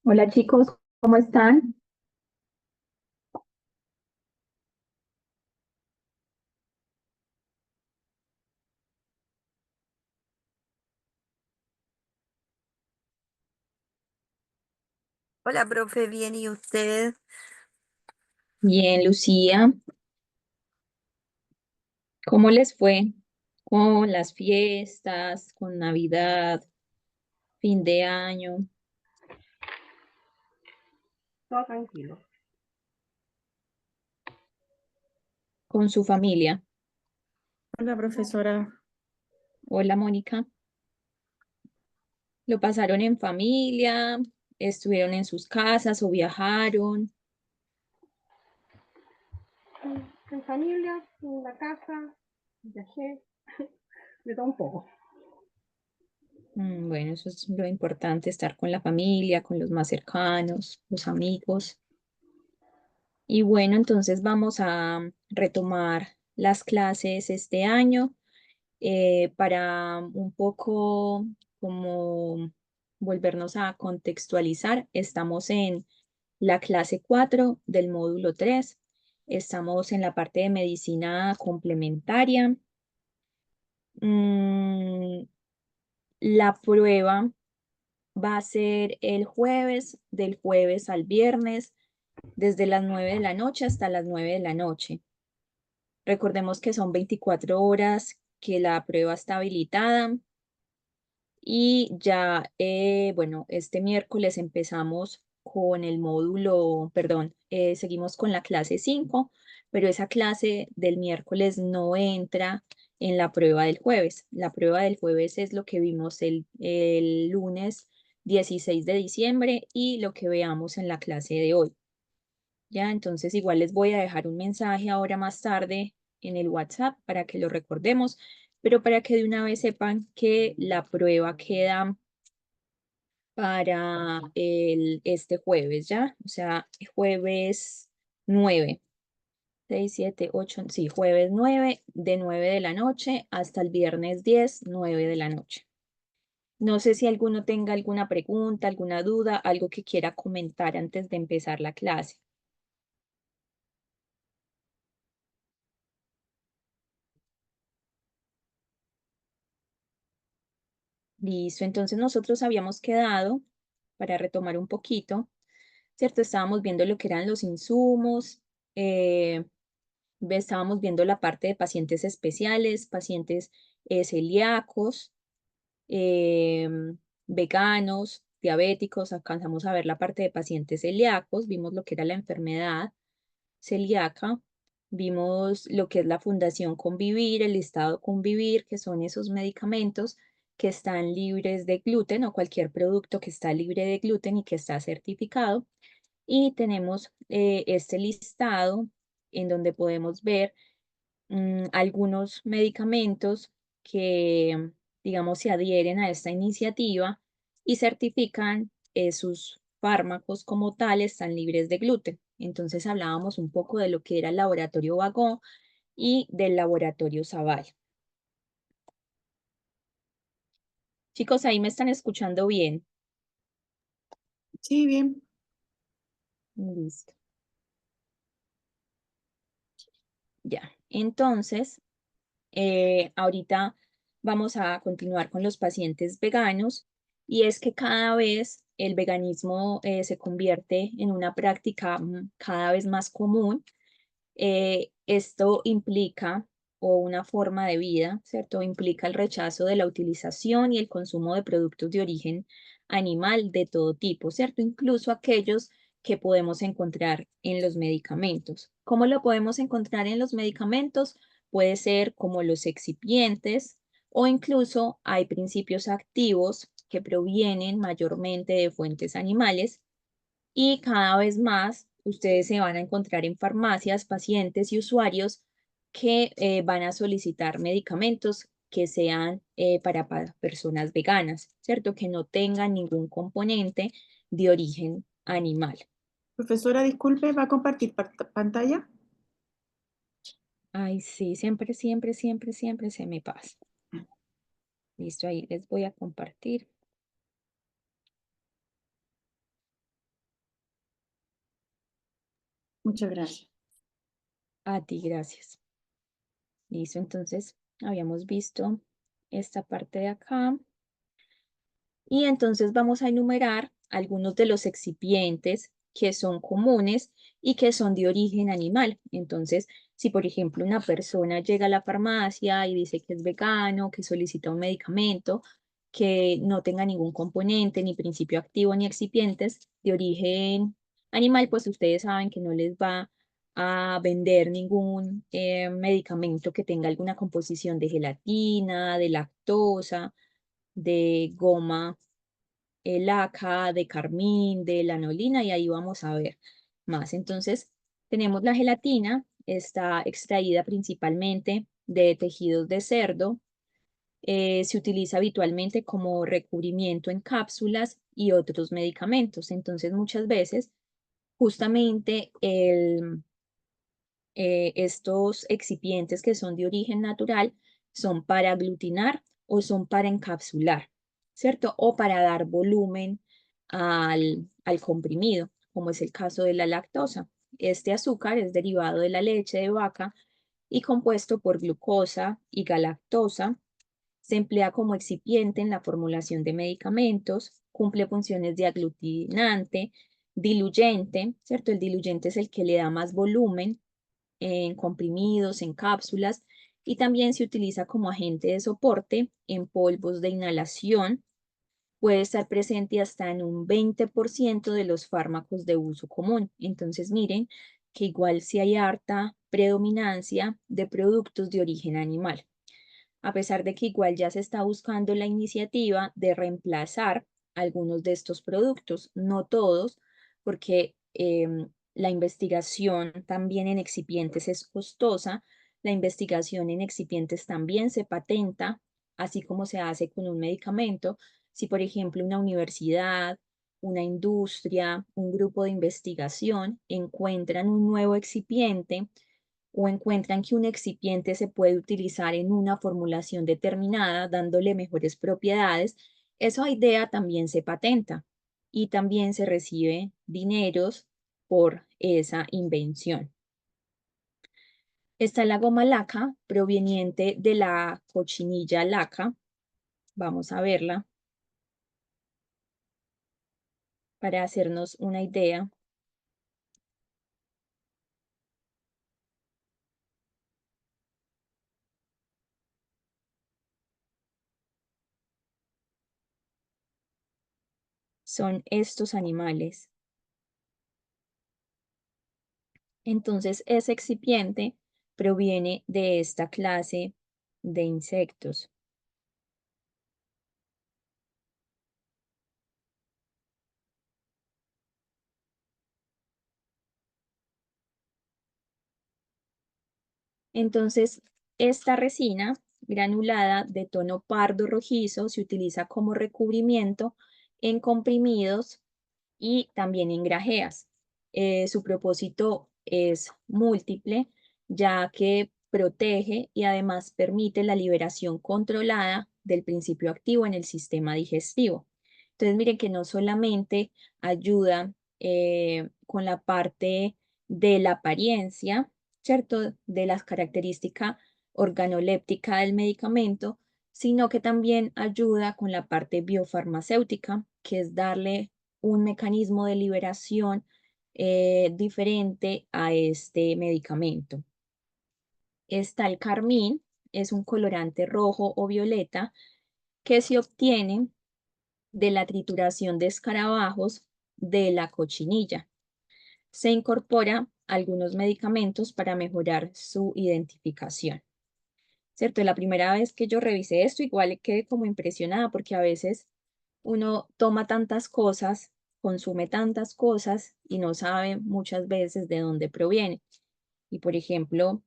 Hola chicos, ¿cómo están? Hola, profe, bien, ¿y usted? Bien, Lucía, ¿cómo les fue con las fiestas, con Navidad, fin de año, Todo tranquilo. con su familia? Hola, profesora. Hola, Mónica. ¿Lo pasaron en familia? ¿Estuvieron en sus casas o viajaron? En familia, en la casa, viajé, de todo un poco. Bueno, eso es lo importante, estar con la familia, con los más cercanos, los amigos. Y bueno, entonces vamos a retomar las clases este año. Para un poco como volvernos a contextualizar, estamos en la clase 4 del módulo 3. Estamos en la parte de medicina complementaria. Mm, la prueba va a ser el jueves, del jueves al viernes, desde las 9 de la noche hasta las 9 de la noche. Recordemos que son 24 horas que la prueba está habilitada. Y ya, bueno, este miércoles empezamos con el módulo, perdón, seguimos con la clase 5, pero esa clase del miércoles no entra en la prueba del jueves. La prueba del jueves es lo que vimos el lunes 16 de diciembre y lo que veamos en la clase de hoy. Ya, entonces igual les voy a dejar un mensaje ahora más tarde en el WhatsApp para que lo recordemos, pero para que de una vez sepan que la prueba queda para este jueves, ¿ya? O sea, jueves 9, 6, 7, 8, sí, jueves 9 de 9 de la noche hasta el viernes 10, 9 de la noche. No sé si alguno tenga alguna pregunta, alguna duda, algo que quiera comentar antes de empezar la clase. Listo, entonces nosotros habíamos quedado, para retomar un poquito, ¿cierto? Estábamos viendo lo que eran los insumos, eh, estábamos viendo la parte de pacientes especiales, pacientes celíacos, veganos, diabéticos, alcanzamos a ver la parte de pacientes celíacos, vimos lo que era la enfermedad celíaca, vimos lo que es la Fundación Convivir, el listado Convivir, que son esos medicamentos que están libres de gluten o cualquier producto que está libre de gluten y que está certificado. Y tenemos este listado en donde podemos ver algunos medicamentos que, digamos, se adhieren a esta iniciativa y certifican sus fármacos como tales, están libres de gluten. Entonces hablábamos un poco de lo que era el laboratorio Vagón y del laboratorio Savall. Chicos, ahí me están escuchando bien. Sí, bien. Listo. Ya. Entonces, ahorita vamos a continuar con los pacientes veganos y es que cada vez el veganismo se convierte en una práctica cada vez más común. Esto implica, o una forma de vida, ¿cierto? Implica el rechazo de la utilización y el consumo de productos de origen animal de todo tipo, ¿cierto? Incluso aquellos que podemos encontrar en los medicamentos. ¿Cómo lo podemos encontrar en los medicamentos? Puede ser como los excipientes o incluso hay principios activos que provienen mayormente de fuentes animales y cada vez más ustedes se van a encontrar en farmacias, pacientes y usuarios que van a solicitar medicamentos que sean para personas veganas, ¿cierto? Que no tengan ningún componente de origen animal. Profesora, disculpe, ¿va a compartir pantalla? Ay, sí, siempre, siempre, siempre, siempre se me pasa. Listo, ahí les voy a compartir. Muchas gracias. A ti, gracias. Listo, entonces habíamos visto esta parte de acá. Y entonces vamos a enumerar algunos de los excipientes que son comunes y que son de origen animal. Entonces, si por ejemplo una persona llega a la farmacia y dice que es vegano, que solicita un medicamento que no tenga ningún componente, ni principio activo, ni excipientes de origen animal, pues ustedes saben que no les va a vender ningún medicamento que tenga alguna composición de gelatina, de lactosa, de goma laca, de carmín, de lanolina, y ahí vamos a ver más. Entonces, tenemos la gelatina, está extraída principalmente de tejidos de cerdo, se utiliza habitualmente como recubrimiento en cápsulas y otros medicamentos. Entonces, muchas veces, justamente estos excipientes que son de origen natural son para aglutinar o son para encapsular, ¿cierto? O para dar volumen al comprimido, como es el caso de la lactosa. Este azúcar es derivado de la leche de vaca y compuesto por glucosa y galactosa. Se emplea como excipiente en la formulación de medicamentos, cumple funciones de aglutinante, diluyente, ¿cierto? El diluyente es el que le da más volumen en comprimidos, en cápsulas, y también se utiliza como agente de soporte en polvos de inhalación. Puede estar presente hasta en un 20% de los fármacos de uso común. Entonces, miren que igual si hay harta predominancia de productos de origen animal, a pesar de que igual ya se está buscando la iniciativa de reemplazar algunos de estos productos, no todos, porque la investigación también en excipientes es costosa, la investigación en excipientes también se patenta, así como se hace con un medicamento. Si, por ejemplo, una universidad, una industria, un grupo de investigación encuentran un nuevo excipiente, o encuentran que un excipiente se puede utilizar en una formulación determinada, dándole mejores propiedades, esa idea también se patenta y también se recibe dineros por esa invención. Está la goma laca, proveniente de la cochinilla laca. Vamos a verla para hacernos una idea. Son estos animales. Entonces, ese excipiente proviene de esta clase de insectos. Entonces, esta resina granulada de tono pardo rojizo se utiliza como recubrimiento en comprimidos y también en grajeas. Su propósito es múltiple, ya que protege y además permite la liberación controlada del principio activo en el sistema digestivo. Entonces, miren que no solamente ayuda con la parte de la apariencia, ¿cierto? De las características organoléptica del medicamento, sino que también ayuda con la parte biofarmacéutica, que es darle un mecanismo de liberación diferente a este medicamento. Está el carmín, es un colorante rojo o violeta que se obtiene de la trituración de escarabajos de la cochinilla. Se incorpora algunos medicamentos para mejorar su identificación. ¿Cierto? La primera vez que yo revisé esto, igual quedé como impresionada porque a veces uno toma tantas cosas, consume tantas cosas y no sabe muchas veces de dónde proviene. Y por ejemplo,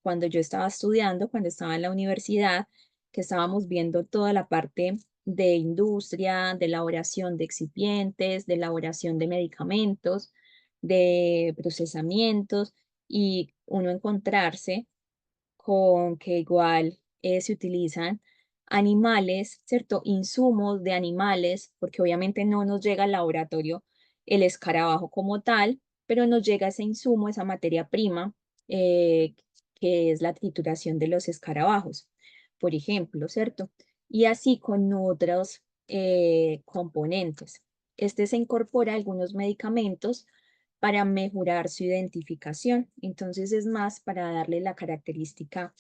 cuando yo estaba estudiando, cuando estaba en la universidad, que estábamos viendo toda la parte de industria, de elaboración de excipientes, de elaboración de medicamentos, de procesamientos, y uno encontrarse con que igual se utilizan animales, ¿cierto? Insumos de animales, porque obviamente no nos llega al laboratorio el escarabajo como tal, pero nos llega ese insumo, esa materia prima, eh, que es la trituración de los escarabajos, por ejemplo, ¿cierto? Y así con otros componentes. Este se incorpora a algunos medicamentos para mejorar su identificación. Entonces es más para darle la característica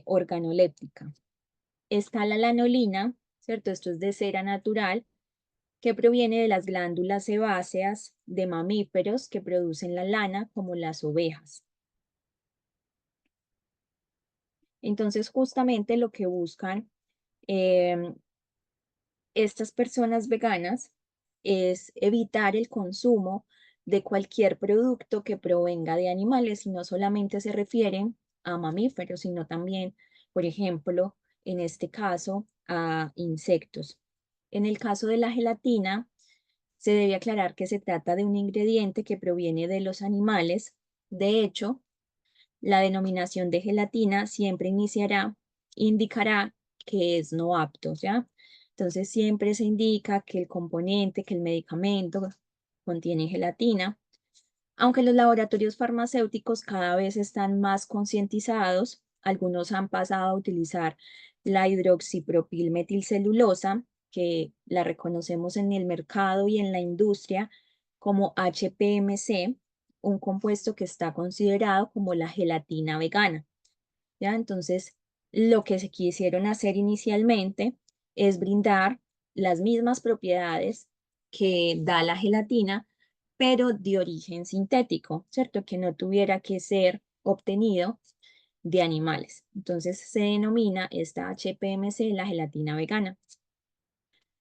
organoléptica. Está la lanolina, ¿cierto? Esto es de cera natural que proviene de las glándulas sebáceas de mamíferos que producen la lana, como las ovejas. Entonces, justamente lo que buscan em, estas personas veganas es evitar el consumo de cualquier producto que provenga de animales y no solamente se refieren a mamíferos, sino también, por ejemplo, en este caso, a insectos. En el caso de la gelatina, se debe aclarar que se trata de un ingrediente que proviene de los animales. De hecho, la denominación de gelatina siempre indicará que es no apto, ¿ya? Entonces siempre se indica que el componente, que el medicamento contiene gelatina, aunque los laboratorios farmacéuticos cada vez están más concientizados, algunos han pasado a utilizar la hidroxipropilmetilcelulosa, que la reconocemos en el mercado y en la industria como HPMC, un compuesto que está considerado como la gelatina vegana. ¿Ya? Entonces, lo que se quisieron hacer inicialmente es brindar las mismas propiedades que da la gelatina, pero de origen sintético, ¿cierto? Que no tuviera que ser obtenido de animales. Entonces, se denomina esta HPMC la gelatina vegana.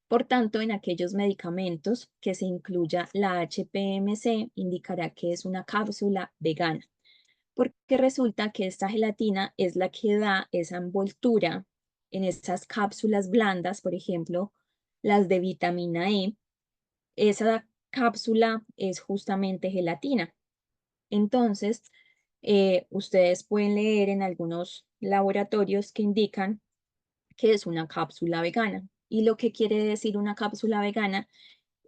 Por tanto, en aquellos medicamentos que se incluya la HPMC, indicará que es una cápsula vegana, porque resulta que esta gelatina es la que da esa envoltura en esas cápsulas blandas, por ejemplo, las de vitamina E. Esa cápsula es justamente gelatina. Entonces, ustedes pueden leer en algunos laboratorios que indican que es una cápsula vegana. Y lo que quiere decir una cápsula vegana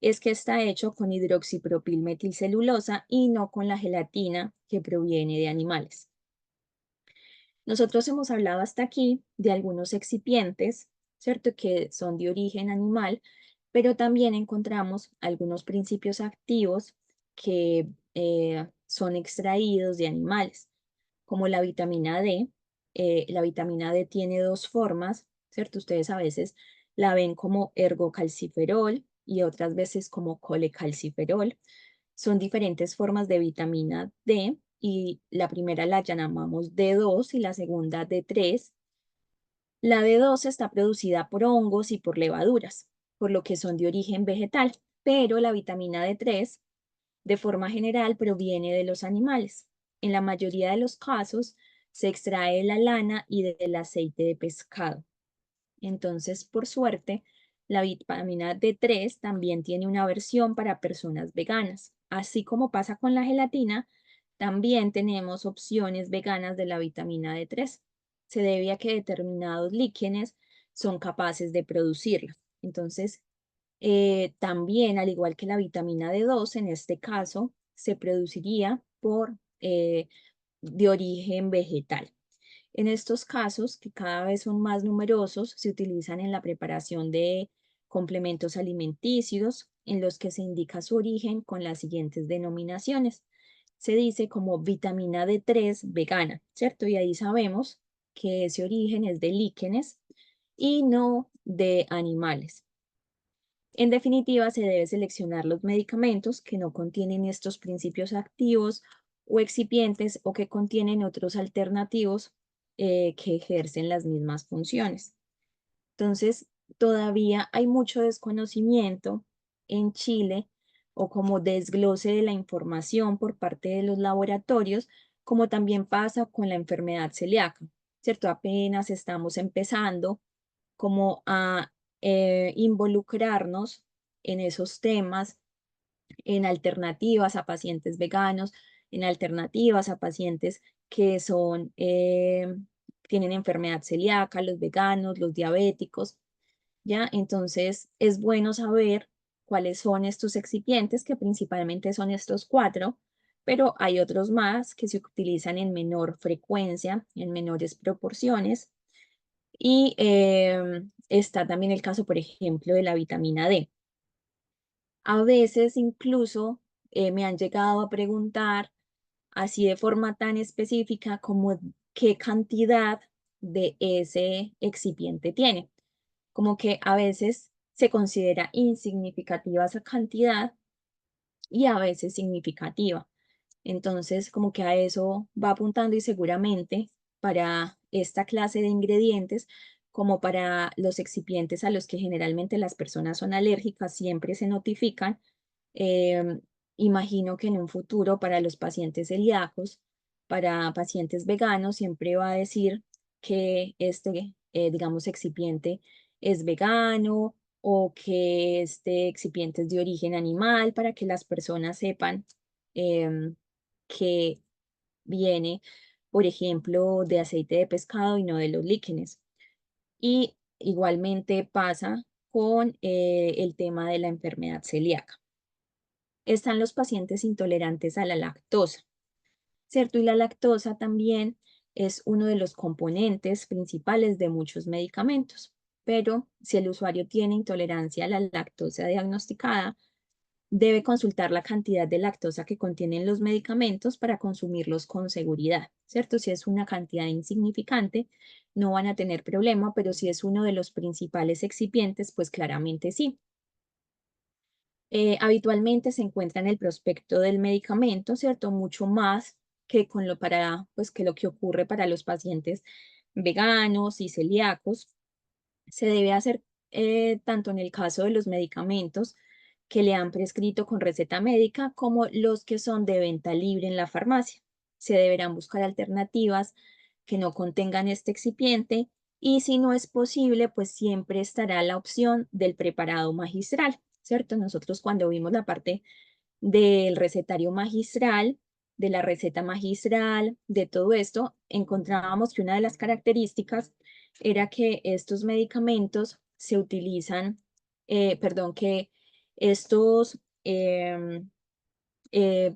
es que está hecho con hidroxipropilmetilcelulosa y no con la gelatina que proviene de animales. Nosotros hemos hablado hasta aquí de algunos excipientes, ¿cierto? Que son de origen animal, pero también encontramos algunos principios activos que son extraídos de animales, como la vitamina D. La vitamina D tiene dos formas, ¿cierto? Ustedes a veces la ven como ergocalciferol y otras veces como colecalciferol. Son diferentes formas de vitamina D y la primera la llamamos D2 y la segunda D3. La D2 está producida por hongos y por levaduras, por lo que son de origen vegetal, pero la vitamina D3 de forma general proviene de los animales. En la mayoría de los casos se extrae de la lana y del aceite de pescado. Entonces, por suerte, la vitamina D3 también tiene una versión para personas veganas. Así como pasa con la gelatina, también tenemos opciones veganas de la vitamina D3. Se debe a que determinados líquenes son capaces de producirla. Entonces, también, al igual que la vitamina D2, en este caso, se produciría de origen vegetal. En estos casos, que cada vez son más numerosos, se utilizan en la preparación de complementos alimenticios en los que se indica su origen con las siguientes denominaciones. Se dice como vitamina D3 vegana, ¿cierto? Y ahí sabemos que ese origen es de líquenes y no de animales. En definitiva, se debe seleccionar los medicamentos que no contienen estos principios activos o excipientes o que contienen otros alternativos que ejercen las mismas funciones. Entonces, todavía hay mucho desconocimiento en Chile o como desglose de la información por parte de los laboratorios, como también pasa con la enfermedad celíaca, ¿cierto? Apenas estamos empezando como a involucrarnos en esos temas, en alternativas a pacientes veganos, en alternativas a pacientes que tienen enfermedad celíaca, los veganos, los diabéticos, ¿ya? Entonces es bueno saber cuáles son estos excipientes, que principalmente son estos cuatro, pero hay otros más que se utilizan en menor frecuencia, en menores proporciones. Y está también el caso, por ejemplo, de la vitamina D. A veces incluso me han llegado a preguntar así de forma tan específica como qué cantidad de ese excipiente tiene. Como que a veces se considera insignificativa esa cantidad y a veces significativa. Entonces, como que a eso va apuntando y seguramente para esta clase de ingredientes, como para los excipientes a los que generalmente las personas son alérgicas, siempre se notifican. Em, Imagino que en un futuro para los pacientes celíacos, para pacientes veganos, siempre va a decir que este, digamos, excipiente es vegano o que este excipiente es de origen animal, para que las personas sepan em, que viene, por ejemplo, de aceite de pescado y no de los líquenes. Y igualmente pasa con el tema de la enfermedad celíaca. Están los pacientes intolerantes a la lactosa, ¿cierto? Y la lactosa también es uno de los componentes principales de muchos medicamentos. Pero si el usuario tiene intolerancia a la lactosa diagnosticada, debe consultar la cantidad de lactosa que contienen los medicamentos para consumirlos con seguridad, ¿cierto? Si es una cantidad insignificante, no van a tener problema, pero si es uno de los principales excipientes, pues claramente sí. Habitualmente se encuentra en el prospecto del medicamento, ¿cierto? Mucho más que con lo pues que lo que ocurre para los pacientes veganos y celíacos. Se debe hacer tanto en el caso de los medicamentos que le han prescrito con receta médica como los que son de venta libre en la farmacia. Se deberán buscar alternativas que no contengan este excipiente y si no es posible, pues siempre estará la opción del preparado magistral, ¿cierto? Nosotros cuando vimos la parte del recetario magistral, de la receta magistral, de todo esto, encontrábamos que una de las características era que estos medicamentos se utilizan, perdón, que estos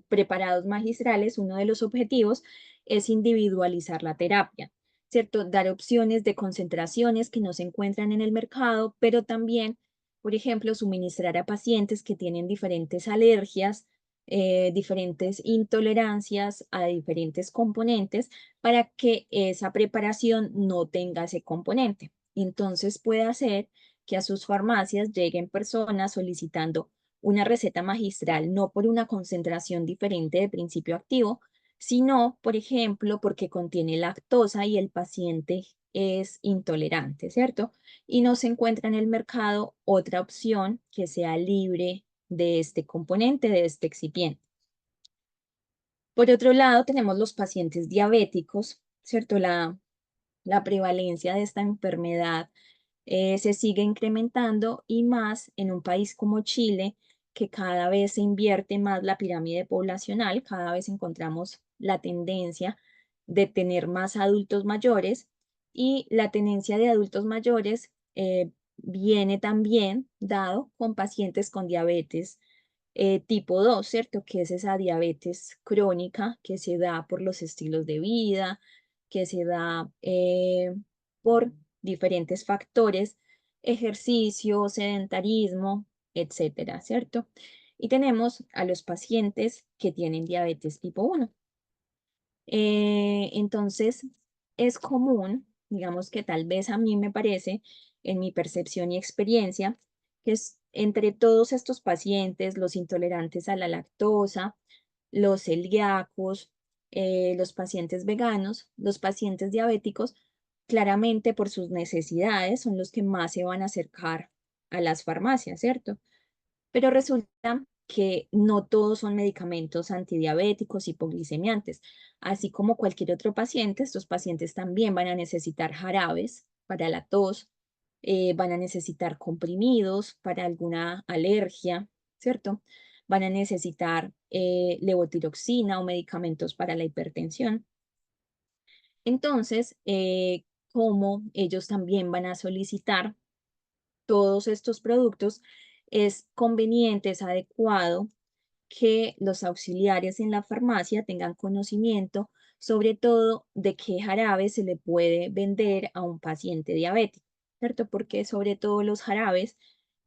preparados magistrales, uno de los objetivos es individualizar la terapia, ¿cierto? Dar opciones de concentraciones que no se encuentran en el mercado, pero también, por ejemplo, suministrar a pacientes que tienen diferentes alergias, diferentes intolerancias a diferentes componentes para que esa preparación no tenga ese componente. Entonces puede hacer que a sus farmacias lleguen personas solicitando una receta magistral, no por una concentración diferente de principio activo, sino, por ejemplo, porque contiene lactosa y el paciente es intolerante, ¿cierto? Y no se encuentra en el mercado otra opción que sea libre de este componente, de este excipiente. Por otro lado, tenemos los pacientes diabéticos, ¿cierto? La prevalencia de esta enfermedad se sigue incrementando y más en un país como Chile, que cada vez se invierte más la pirámide poblacional, cada vez encontramos la tendencia de tener más adultos mayores y la tendencia de adultos mayores viene también dado con pacientes con diabetes tipo 2, ¿cierto? Que es esa diabetes crónica que se da por los estilos de vida, que se da por diferentes factores, ejercicio, sedentarismo, etcétera, ¿cierto? Y tenemos a los pacientes que tienen diabetes tipo 1. Entonces, es común, digamos que tal vez a mí me parece, en mi percepción y experiencia, que es entre todos estos pacientes, los intolerantes a la lactosa, los celíacos, los pacientes veganos, los pacientes diabéticos, claramente por sus necesidades son los que más se van a acercar a las farmacias, ¿cierto? Pero resulta que no todos son medicamentos antidiabéticos, hipoglicemiantes. Así como cualquier otro paciente, estos pacientes también van a necesitar jarabes para la tos, van a necesitar comprimidos para alguna alergia, ¿cierto? Van a necesitar levotiroxina o medicamentos para la hipertensión. Entonces, como ellos también van a solicitar todos estos productos, es conveniente, es adecuado que los auxiliares en la farmacia tengan conocimiento sobre todo de qué jarabe se le puede vender a un paciente diabético, ¿cierto? Porque sobre todo los jarabes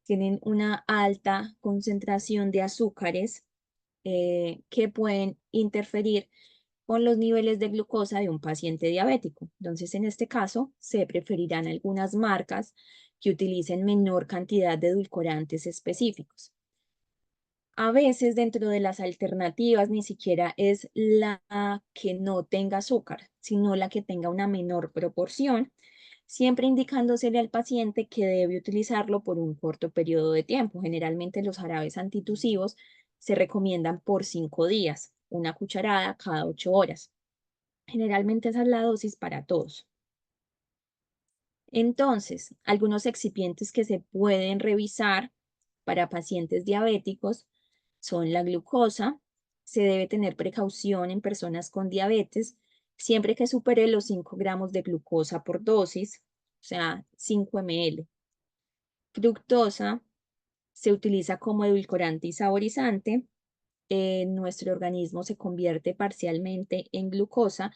tienen una alta concentración de azúcares que pueden interferir con los niveles de glucosa de un paciente diabético. Entonces, en este caso, se preferirán algunas marcas que utilicen menor cantidad de edulcorantes específicos. A veces dentro de las alternativas ni siquiera es la que no tenga azúcar, sino la que tenga una menor proporción, siempre indicándosele al paciente que debe utilizarlo por un corto periodo de tiempo. Generalmente los jarabes antitusivos se recomiendan por 5 días, una cucharada cada 8 horas. Generalmente esa es la dosis para todos. Entonces, algunos excipientes que se pueden revisar para pacientes diabéticos son la glucosa. Se debe tener precaución en personas con diabetes siempre que supere los 5 gramos de glucosa por dosis, o sea, 5 ml. Fructosa se utiliza como edulcorante y saborizante. Nuestro organismo se convierte parcialmente en glucosa,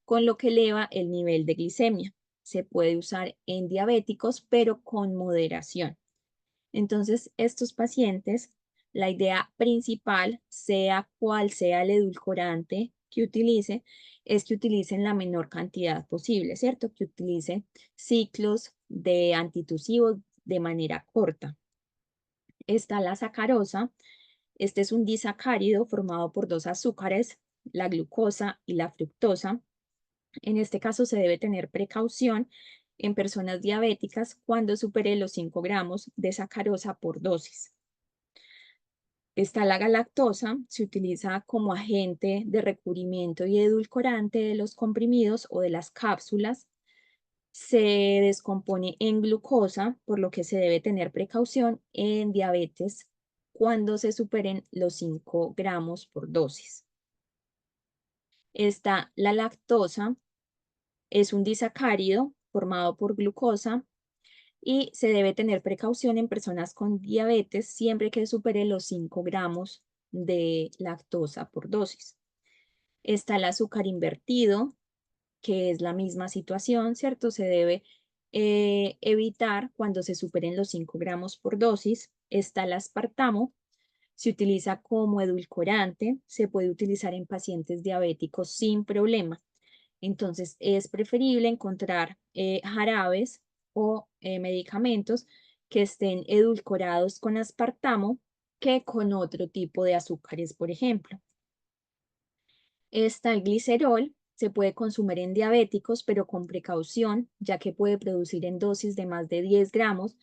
con lo que eleva el nivel de glicemia. Se puede usar en diabéticos, pero con moderación. Entonces, estos pacientes, la idea principal, sea cual sea el edulcorante que utilice, es que utilicen la menor cantidad posible, ¿cierto? Que utilicen ciclos de antitusivos de manera corta. Está la sacarosa. Este es un disacárido formado por dos azúcares, la glucosa y la fructosa. En este caso se debe tener precaución en personas diabéticas cuando supere los 5 gramos de sacarosa por dosis. Está la galactosa, se utiliza como agente de recubrimiento y edulcorante de los comprimidos o de las cápsulas. Se descompone en glucosa, por lo que se debe tener precaución en diabetes cuando se superen los 5 gramos por dosis. Está la lactosa, es un disacárido formado por glucosa y se debe tener precaución en personas con diabetes siempre que supere los 5 gramos de lactosa por dosis. Está el azúcar invertido, que es la misma situación, ¿cierto? Se debe evitar cuando se superen los 5 gramos por dosis. Está el aspartamo, se utiliza como edulcorante, se puede utilizar en pacientes diabéticos sin problema. Entonces, es preferible encontrar jarabes o medicamentos que estén edulcorados con aspartamo que con otro tipo de azúcares, por ejemplo. Está el glicerol, se puede consumir en diabéticos, pero con precaución, ya que puede producir en dosis de más de 10 gramos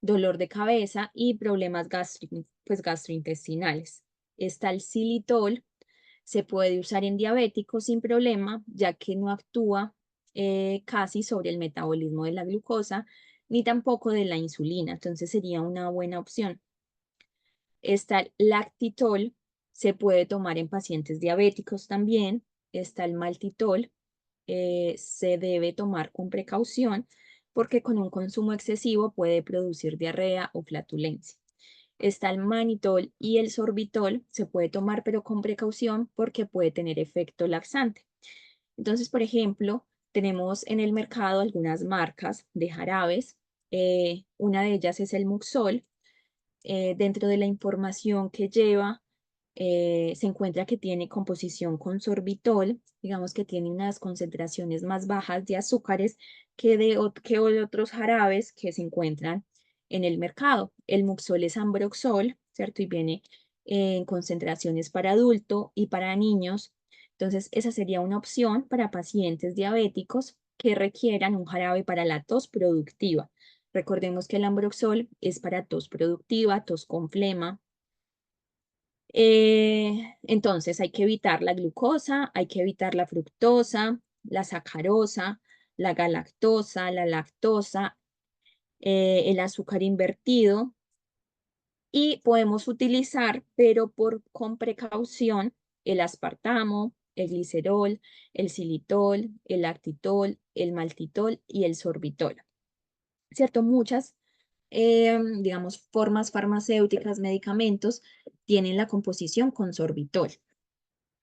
dolor de cabeza y problemas gastrointestinales. Está el xilitol, se puede usar en diabéticos sin problema, ya que no actúa casi sobre el metabolismo de la glucosa, ni tampoco de la insulina, entonces sería una buena opción. Está el lactitol, se puede tomar en pacientes diabéticos también. Está el maltitol, se debe tomar con precaución porque con un consumo excesivo puede producir diarrea o flatulencia. Está el manitol y el sorbitol, se puede tomar pero con precaución porque puede tener efecto laxante. Entonces, por ejemplo, tenemos en el mercado algunas marcas de jarabes. Una de ellas es el Muxol. Dentro de la información que lleva, se encuentra que tiene composición con sorbitol, digamos que tiene unas concentraciones más bajas de azúcares que de otros jarabes que se encuentran en el mercado. El Muxol es Ambroxol, ¿cierto? Y viene en concentraciones para adulto y para niños. Entonces, esa sería una opción para pacientes diabéticos que requieran un jarabe para la tos productiva. Recordemos que el Ambroxol es para tos productiva, tos con flema. Entonces hay que evitar la glucosa, hay que evitar la fructosa, la sacarosa, la galactosa, la lactosa, el azúcar invertido y podemos utilizar, pero con precaución, el aspartamo, el glicerol, el xilitol, el lactitol, el maltitol y el sorbitol. ¿Cierto? Muchas digamos, formas farmacéuticas, medicamentos, tienen la composición con sorbitol.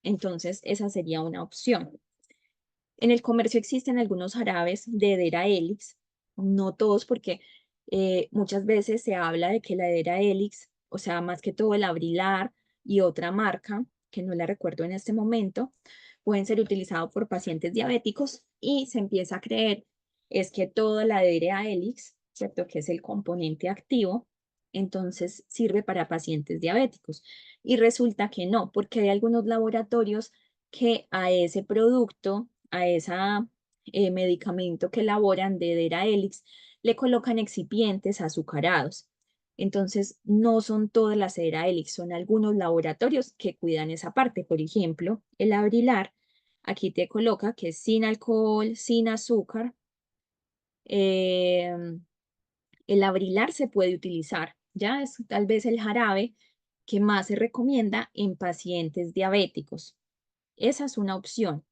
Entonces, esa sería una opción. En el comercio existen algunos jarabes de Edera Helix, no todos porque muchas veces se habla de que la Edera Helix, o sea, más que todo el Abrilar y otra marca, que no la recuerdo en este momento, pueden ser utilizados por pacientes diabéticos y se empieza a creer es que toda la Edera Helix, ¿cierto? Que es el componente activo, entonces sirve para pacientes diabéticos. Y resulta que no, porque hay algunos laboratorios que a ese producto, a ese medicamento que elaboran de Edera Helix, le colocan excipientes azucarados. Entonces, no son todas las Edera Helix, son algunos laboratorios que cuidan esa parte. Por ejemplo, el Abrilar, aquí te coloca que es sin alcohol, sin azúcar. El Abrilar se puede utilizar, ya es tal vez el jarabe que más se recomienda en pacientes diabéticos. Esa es una opción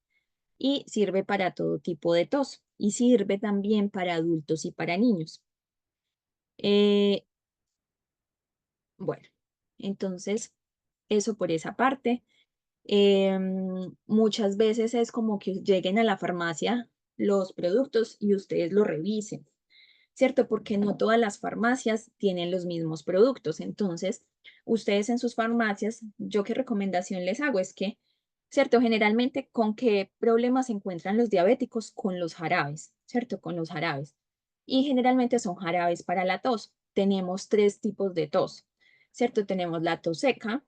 y sirve para todo tipo de tos y sirve también para adultos y para niños. Eh, bueno, entonces eso por esa parte. Muchas veces es como que lleguen a la farmacia los productos y ustedes lo revisen, ¿cierto? Porque no todas las farmacias tienen los mismos productos. Entonces, ustedes en sus farmacias, yo qué recomendación les hago es que, ¿cierto? Generalmente, ¿con qué problemas se encuentran los diabéticos? Con los jarabes, ¿cierto? Con los jarabes. Y generalmente son jarabes para la tos. Tenemos tres tipos de tos, ¿cierto? Tenemos la tos seca,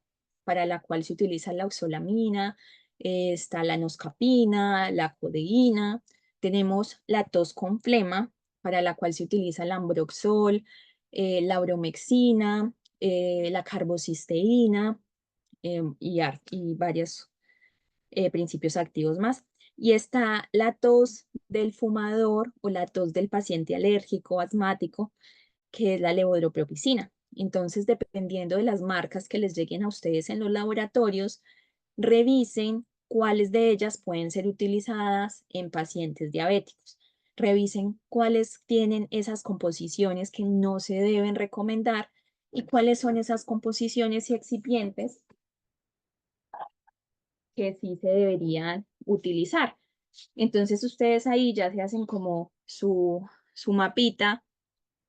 para la cual se utiliza la oxolamina, está la noscapina, la codeína. Tenemos la tos con flema, para la cual se utiliza el ambroxol, la bromexina, la carbocisteína y varios principios activos más. Y está la tos del fumador o la tos del paciente alérgico, asmático, que es la levodoropropicina. Entonces, dependiendo de las marcas que les lleguen a ustedes en los laboratorios, revisen cuáles de ellas pueden ser utilizadas en pacientes diabéticos. Revisen cuáles tienen esas composiciones que no se deben recomendar y cuáles son esas composiciones y excipientes que sí se deberían utilizar. Entonces ustedes ahí ya se hacen como su mapita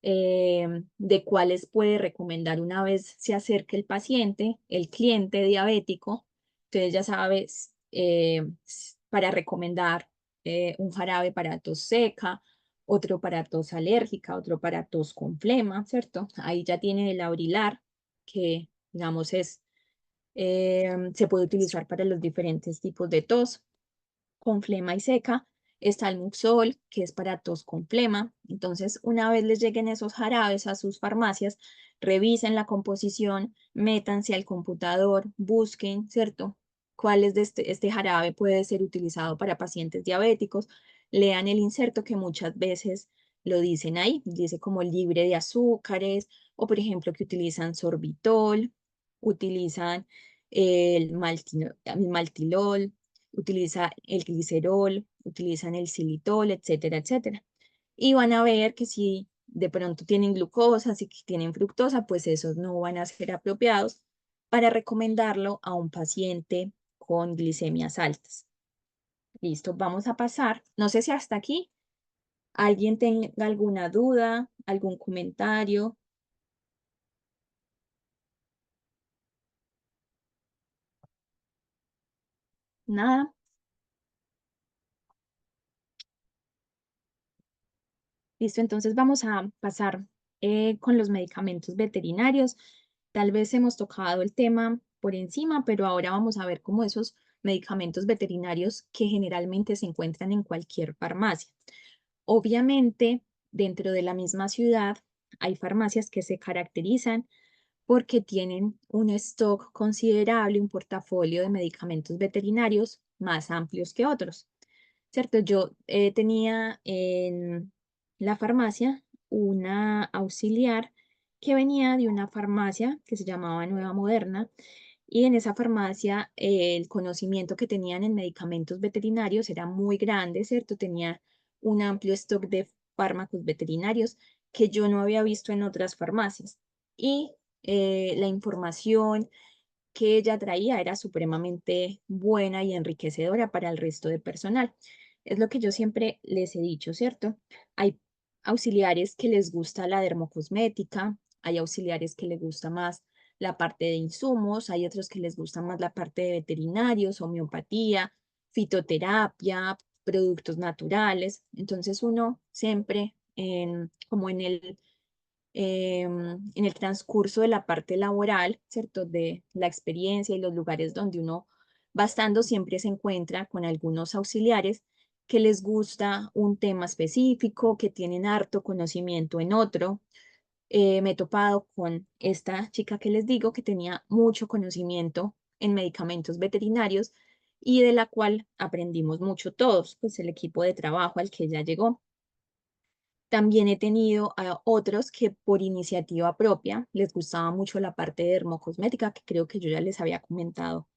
de cuáles puede recomendar una vez se acerque el paciente, el cliente diabético. Entonces ya sabes, para recomendar un jarabe para tos seca, otro para tos alérgica, otro para tos con flema, ¿cierto? Ahí ya tienen el Abrilar, que digamos se puede utilizar para los diferentes tipos de tos con flema y seca. Está el Muxol, que es para tos con flema. Entonces, una vez les lleguen esos jarabes a sus farmacias, revisen la composición, métanse al computador, busquen, ¿cierto? ¿Cuál de este jarabe puede ser utilizado para pacientes diabéticos? Lean el inserto que muchas veces lo dicen ahí, dice como libre de azúcares, o por ejemplo que utilizan sorbitol, utilizan el maltilol, utiliza el glicerol, utilizan el xilitol, etcétera, etcétera. Y van a ver que si de pronto tienen glucosa, si tienen fructosa, pues esos no van a ser apropiados para recomendarlo a un paciente con glicemias altas. Listo, vamos a pasar. No sé si hasta aquí alguien tenga alguna duda, algún comentario. Nada. Listo, entonces vamos a pasar con los medicamentos veterinarios. Tal vez hemos tocado el tema por encima, pero ahora vamos a ver cómo esos medicamentos veterinarios que generalmente se encuentran en cualquier farmacia. Obviamente, dentro de la misma ciudad hay farmacias que se caracterizan porque tienen un stock considerable, un portafolio de medicamentos veterinarios más amplios que otros. ¿Cierto? Yo tenía en la farmacia una auxiliar que venía de una farmacia que se llamaba Nueva Moderna y en esa farmacia el conocimiento que tenían en medicamentos veterinarios era muy grande, ¿cierto? Tenía un amplio stock de fármacos veterinarios que yo no había visto en otras farmacias. Y la información que ella traía era supremamente buena y enriquecedora para el resto del personal. Es lo que yo siempre les he dicho, ¿cierto? Hay auxiliares que les gusta la dermocosmética, hay auxiliares que les gusta más la parte de insumos, hay otros que les gusta más la parte de veterinarios, homeopatía, fitoterapia, productos naturales. Entonces uno siempre como en el transcurso de la parte laboral, ¿cierto? De la experiencia y los lugares donde uno va estando, siempre se encuentra con algunos auxiliares que les gusta un tema específico, que tienen harto conocimiento en otro. Me he topado con esta chica que les digo que tenía mucho conocimiento en medicamentos veterinarios y de la cual aprendimos mucho todos, pues el equipo de trabajo al que ella llegó. También he tenido a otros que por iniciativa propia les gustaba mucho la parte de dermocosmética, que creo que yo ya les había comentado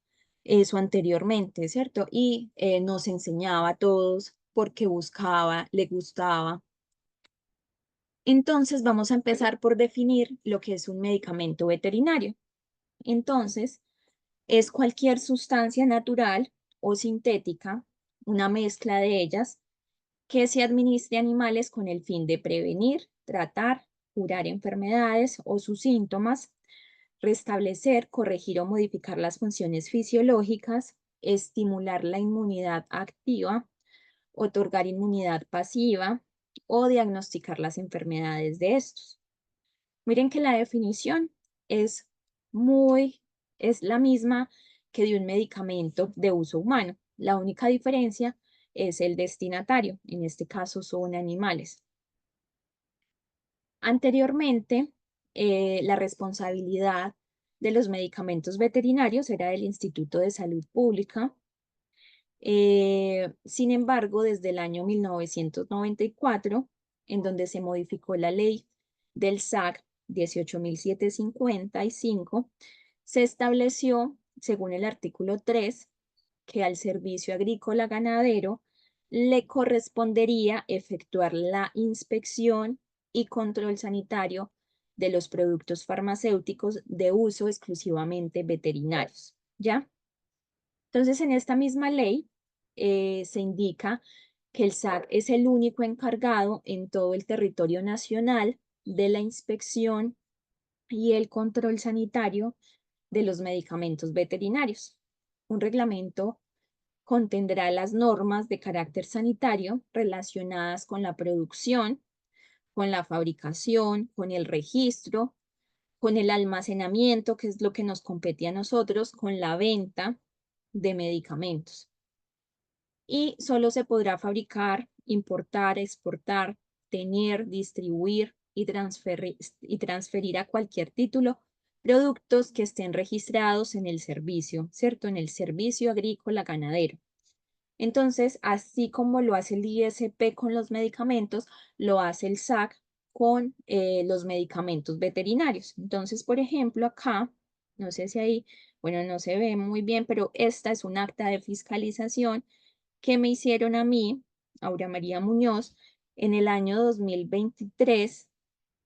eso anteriormente, ¿cierto? Y nos enseñaba a todos porque buscaba, le gustaba. Entonces vamos a empezar por definir lo que es un medicamento veterinario. Entonces, es cualquier sustancia natural o sintética, una mezcla de ellas que se administre a animales con el fin de prevenir, tratar, curar enfermedades o sus síntomas, restablecer, corregir o modificar las funciones fisiológicas, estimular la inmunidad activa, otorgar inmunidad pasiva o diagnosticar las enfermedades de estos. Miren que la definición es es la misma que de un medicamento de uso humano. La única diferencia es el destinatario, en este caso son animales. Anteriormente, la responsabilidad de los medicamentos veterinarios era del Instituto de Salud Pública. Sin embargo, desde el año 1994, en donde se modificó la ley del SAC 18.755, se estableció, según el artículo 3, que al servicio agrícola ganadero le correspondería efectuar la inspección y control sanitario de los productos farmacéuticos de uso exclusivamente veterinarios, ¿ya? Entonces, en esta misma ley se indica que el SAC es el único encargado en todo el territorio nacional de la inspección y el control sanitario de los medicamentos veterinarios. Un reglamento contendrá las normas de carácter sanitario relacionadas con la producción, con la fabricación, con el registro, con el almacenamiento, que es lo que nos compete a nosotros, con la venta de medicamentos. Y solo se podrá fabricar, importar, exportar, tener, distribuir y transferir a cualquier título productos que estén registrados en el servicio, ¿cierto? En el servicio agrícola ganadero. Entonces, así como lo hace el ISP con los medicamentos, lo hace el SAC con los medicamentos veterinarios. Entonces, por ejemplo, acá, no sé si ahí, bueno, no se ve muy bien, pero esta es un acta de fiscalización que me hicieron a mí, Aura María Muñoz, en el año 2023,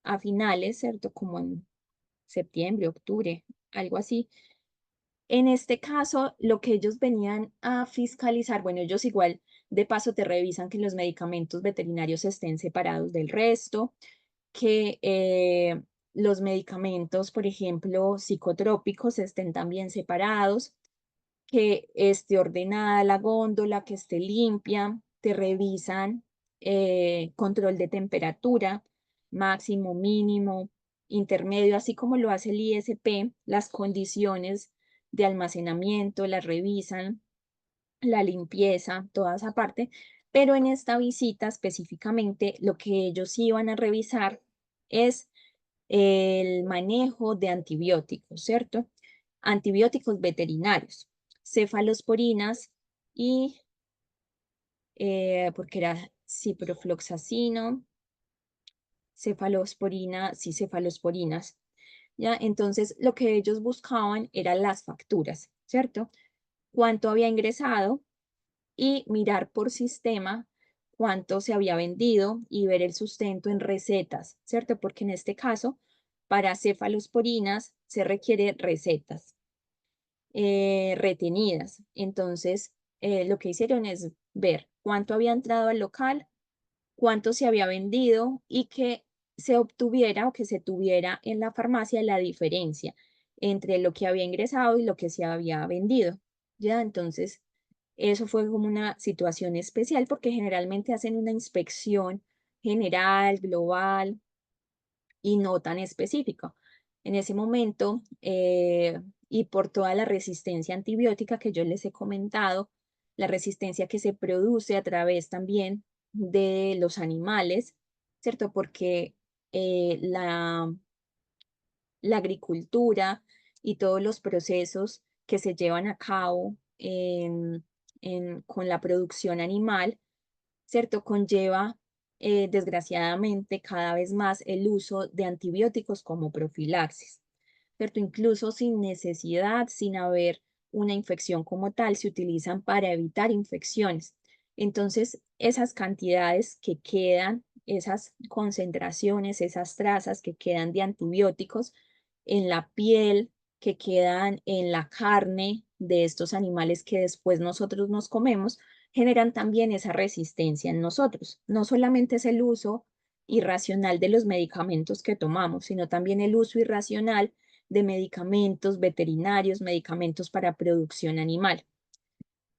a finales, ¿cierto? Como en septiembre, octubre, algo así. En este caso, lo que ellos venían a fiscalizar, bueno, ellos igual de paso te revisan que los medicamentos veterinarios estén separados del resto, que los medicamentos, por ejemplo, psicotrópicos estén también separados, que esté ordenada la góndola, que esté limpia, te revisan control de temperatura, máximo, mínimo, intermedio, así como lo hace el ISP, las condiciones de almacenamiento, las revisan, la limpieza, toda esa parte, pero en esta visita específicamente lo que ellos iban a revisar es el manejo de antibióticos, ¿cierto? Antibióticos veterinarios, cefalosporinas y, porque era ciprofloxacino, cefalosporina, sí, cefalosporinas, ¿ya? Entonces, lo que ellos buscaban eran las facturas, ¿cierto? Cuánto había ingresado y mirar por sistema cuánto se había vendido y ver el sustento en recetas, ¿cierto? Porque en este caso, para cefalosporinas se requiere recetas retenidas. Entonces, lo que hicieron es ver cuánto había entrado al local, cuánto se había vendido y que se obtuviera o que se tuviera en la farmacia la diferencia entre lo que había ingresado y lo que se había vendido. ¿Ya? Entonces, eso fue como una situación especial porque generalmente hacen una inspección general, global y no tan específica. En ese momento, y por toda la resistencia antibiótica que yo les he comentado, la resistencia que se produce a través también de los animales, ¿cierto? Porque la agricultura y todos los procesos que se llevan a cabo con la producción animal, ¿cierto? Conlleva, desgraciadamente, cada vez más el uso de antibióticos como profilaxis, ¿cierto? Incluso sin necesidad, sin haber una infección como tal, se utilizan para evitar infecciones. Entonces, esas cantidades que quedan, esas concentraciones, esas trazas que quedan de antibióticos en la piel, que quedan en la carne de estos animales que después nosotros nos comemos, generan también esa resistencia en nosotros. No solamente es el uso irracional de los medicamentos que tomamos, sino también el uso irracional de medicamentos veterinarios, medicamentos para producción animal.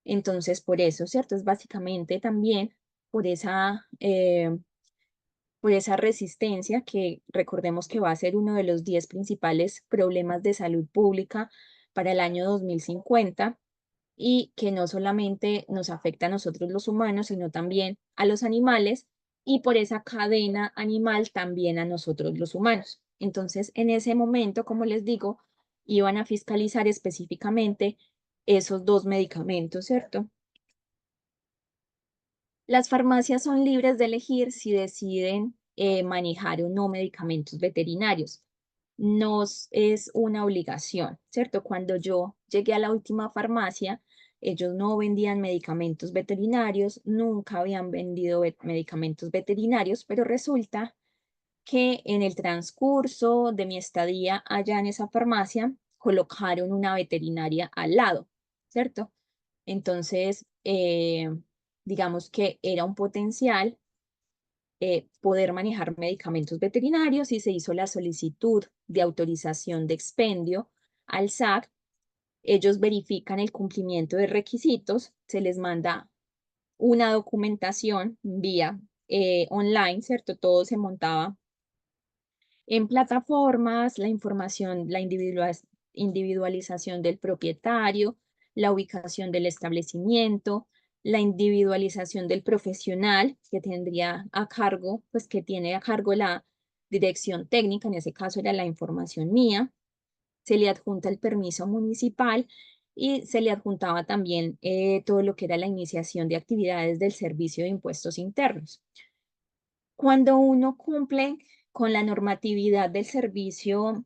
Entonces, por eso, ¿cierto? Es básicamente también por por esa resistencia que recordemos que va a ser uno de los 10 principales problemas de salud pública para el año 2050 y que no solamente nos afecta a nosotros los humanos, sino también a los animales y por esa cadena animal también a nosotros los humanos. Entonces, en ese momento, como les digo, iban a fiscalizar específicamente esos dos medicamentos, ¿cierto? Las farmacias son libres de elegir si deciden manejar o no medicamentos veterinarios. No es una obligación, ¿cierto? Cuando yo llegué a la última farmacia, ellos no vendían medicamentos veterinarios, nunca habían vendido medicamentos veterinarios, pero resulta que en el transcurso de mi estadía allá en esa farmacia, colocaron una veterinaria al lado, ¿cierto? Entonces, digamos que era un potencial poder manejar medicamentos veterinarios y se hizo la solicitud de autorización de expendio al SAC. Ellos verifican el cumplimiento de requisitos, se les manda una documentación vía online, ¿cierto? Todo se montaba en plataformas, la información, la individualización del propietario, la ubicación del establecimiento, la individualización del profesional que tendría a cargo, pues que tiene a cargo la dirección técnica, en ese caso era la información mía, se le adjunta el permiso municipal y se le adjuntaba también todo lo que era la iniciación de actividades del Servicio de Impuestos Internos. Cuando uno cumple con la normatividad del servicio,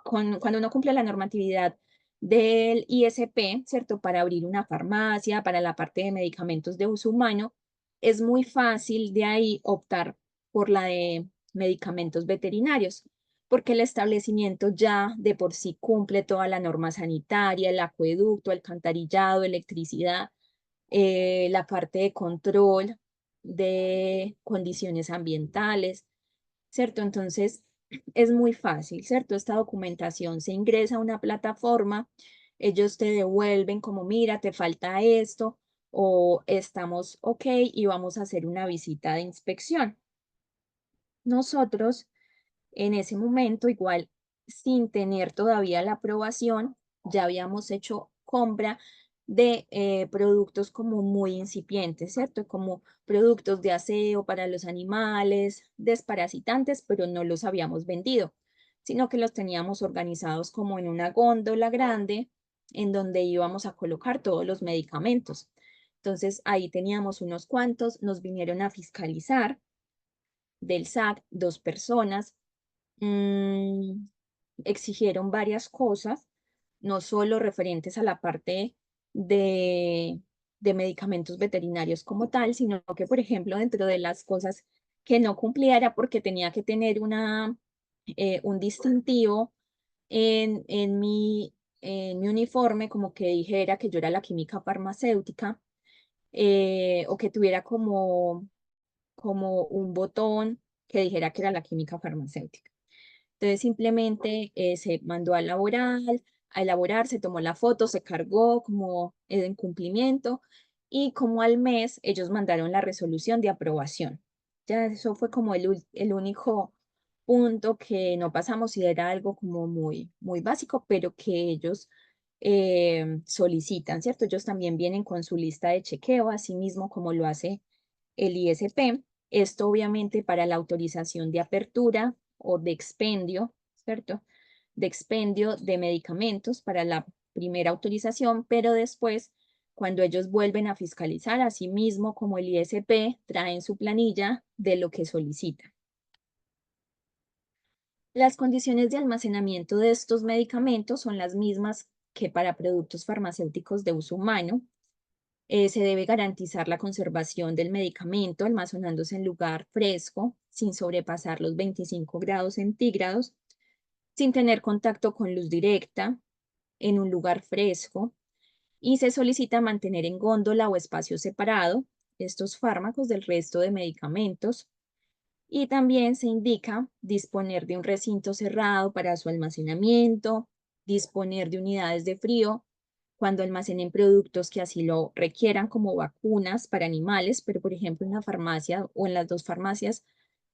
cuando uno cumple la normatividad del ISP, ¿cierto? Para abrir una farmacia, para la parte de medicamentos de uso humano, es muy fácil de ahí optar por la de medicamentos veterinarios, porque el establecimiento ya de por sí cumple toda la norma sanitaria, el acueducto, alcantarillado, electricidad, la parte de control de condiciones ambientales, ¿cierto? Entonces, es muy fácil, ¿cierto? Esta documentación se ingresa a una plataforma, ellos te devuelven como, mira, te falta esto, o estamos ok y vamos a hacer una visita de inspección. Nosotros, en ese momento, igual, sin tener todavía la aprobación, ya habíamos hecho compra de productos como muy incipientes, ¿cierto? Como productos de aseo para los animales, desparasitantes, pero no los habíamos vendido, sino que los teníamos organizados como en una góndola grande en donde íbamos a colocar todos los medicamentos. Entonces ahí teníamos unos cuantos, nos vinieron a fiscalizar del SAC, dos personas, mm, exigieron varias cosas, no solo referentes a la parte de, de medicamentos veterinarios como tal, sino que, por ejemplo, dentro de las cosas que no cumplía era porque tenía que tener un distintivo en mi uniforme, como que dijera que yo era la química farmacéutica, o que tuviera como un botón que dijera que era la química farmacéutica. Entonces simplemente se mandó a elaborar, se tomó la foto, se cargó como en cumplimiento y como al mes ellos mandaron la resolución de aprobación. Ya eso fue como el único punto que no pasamos y era algo como muy, muy básico, pero que ellos solicitan, ¿cierto? Ellos también vienen con su lista de chequeo, así mismo como lo hace el ISP. Esto obviamente para la autorización de apertura o de expendio, ¿cierto? De expendio de medicamentos para la primera autorización, pero después, cuando ellos vuelven a fiscalizar, así mismo como el ISP, traen su planilla de lo que solicitan. Las condiciones de almacenamiento de estos medicamentos son las mismas que para productos farmacéuticos de uso humano. Se debe garantizar la conservación del medicamento almacenándose en lugar fresco, sin sobrepasar los 25 grados centígrados, sin tener contacto con luz directa, en un lugar fresco, y se solicita mantener en góndola o espacio separado estos fármacos del resto de medicamentos. Y también se indica disponer de un recinto cerrado para su almacenamiento, disponer de unidades de frío cuando almacenen productos que así lo requieran, como vacunas para animales, pero por ejemplo en la farmacia o en las dos farmacias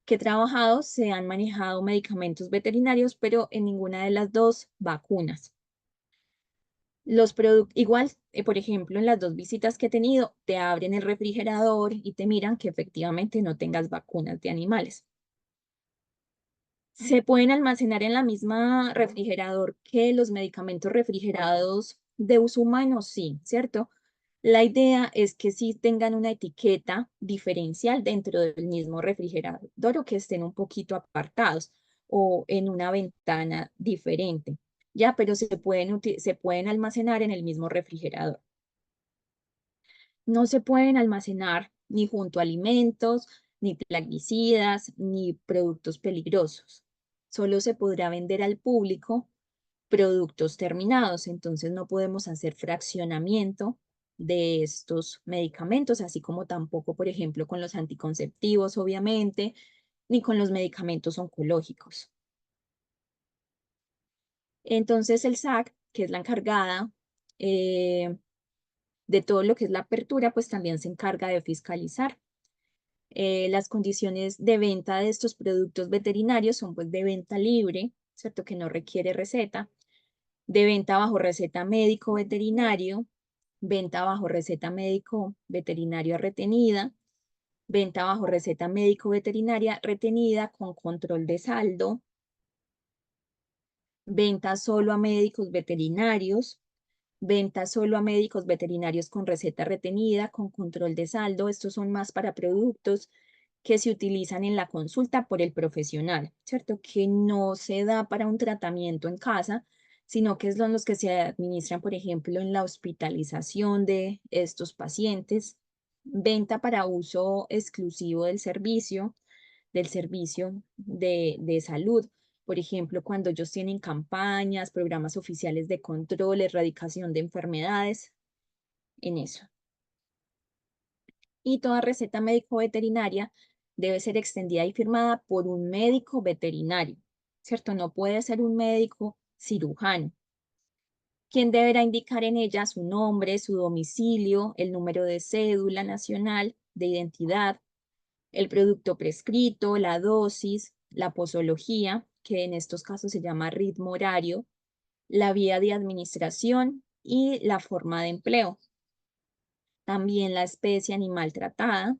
que he trabajado se han manejado medicamentos veterinarios, pero en ninguna de las dos vacunas. Los productos, igual, por ejemplo, en las dos visitas que he tenido, te abren el refrigerador y te miran que efectivamente no tengas vacunas de animales. ¿Se pueden almacenar en la misma refrigerador que los medicamentos refrigerados de uso humano? Sí, ¿cierto? La idea es que sí tengan una etiqueta diferencial dentro del mismo refrigerador o que estén un poquito apartados o en una ventana diferente, ¿ya? Pero se pueden almacenar en el mismo refrigerador. No se pueden almacenar ni junto a alimentos, ni plaguicidas, ni productos peligrosos. Solo se podrá vender al público productos terminados, entonces no podemos hacer fraccionamiento de estos medicamentos, así como tampoco, por ejemplo, con los anticonceptivos, obviamente, ni con los medicamentos oncológicos. Entonces el SAC, que es la encargada de todo lo que es la apertura, pues también se encarga de fiscalizar. Las condiciones de venta de estos productos veterinarios son pues de venta libre, ¿cierto? Que no requiere receta, de venta bajo receta médico veterinario, venta bajo receta médico veterinaria retenida, venta bajo receta médico veterinaria retenida con control de saldo, venta solo a médicos veterinarios, venta solo a médicos veterinarios con receta retenida, con control de saldo. Estos son más para productos que se utilizan en la consulta por el profesional, ¿cierto? Que no se da para un tratamiento en casa, sino que son los que se administran, por ejemplo, en la hospitalización de estos pacientes. Venta para uso exclusivo del servicio de salud. Por ejemplo, cuando ellos tienen campañas, programas oficiales de control, erradicación de enfermedades, en eso. Y toda receta médico-veterinaria debe ser extendida y firmada por un médico veterinario, ¿cierto? No puede ser un médico cirujano, quien deberá indicar en ella su nombre, su domicilio, el número de cédula nacional de identidad, el producto prescrito, la dosis, la posología, que en estos casos se llama ritmo horario, la vía de administración y la forma de empleo. También la especie animal tratada,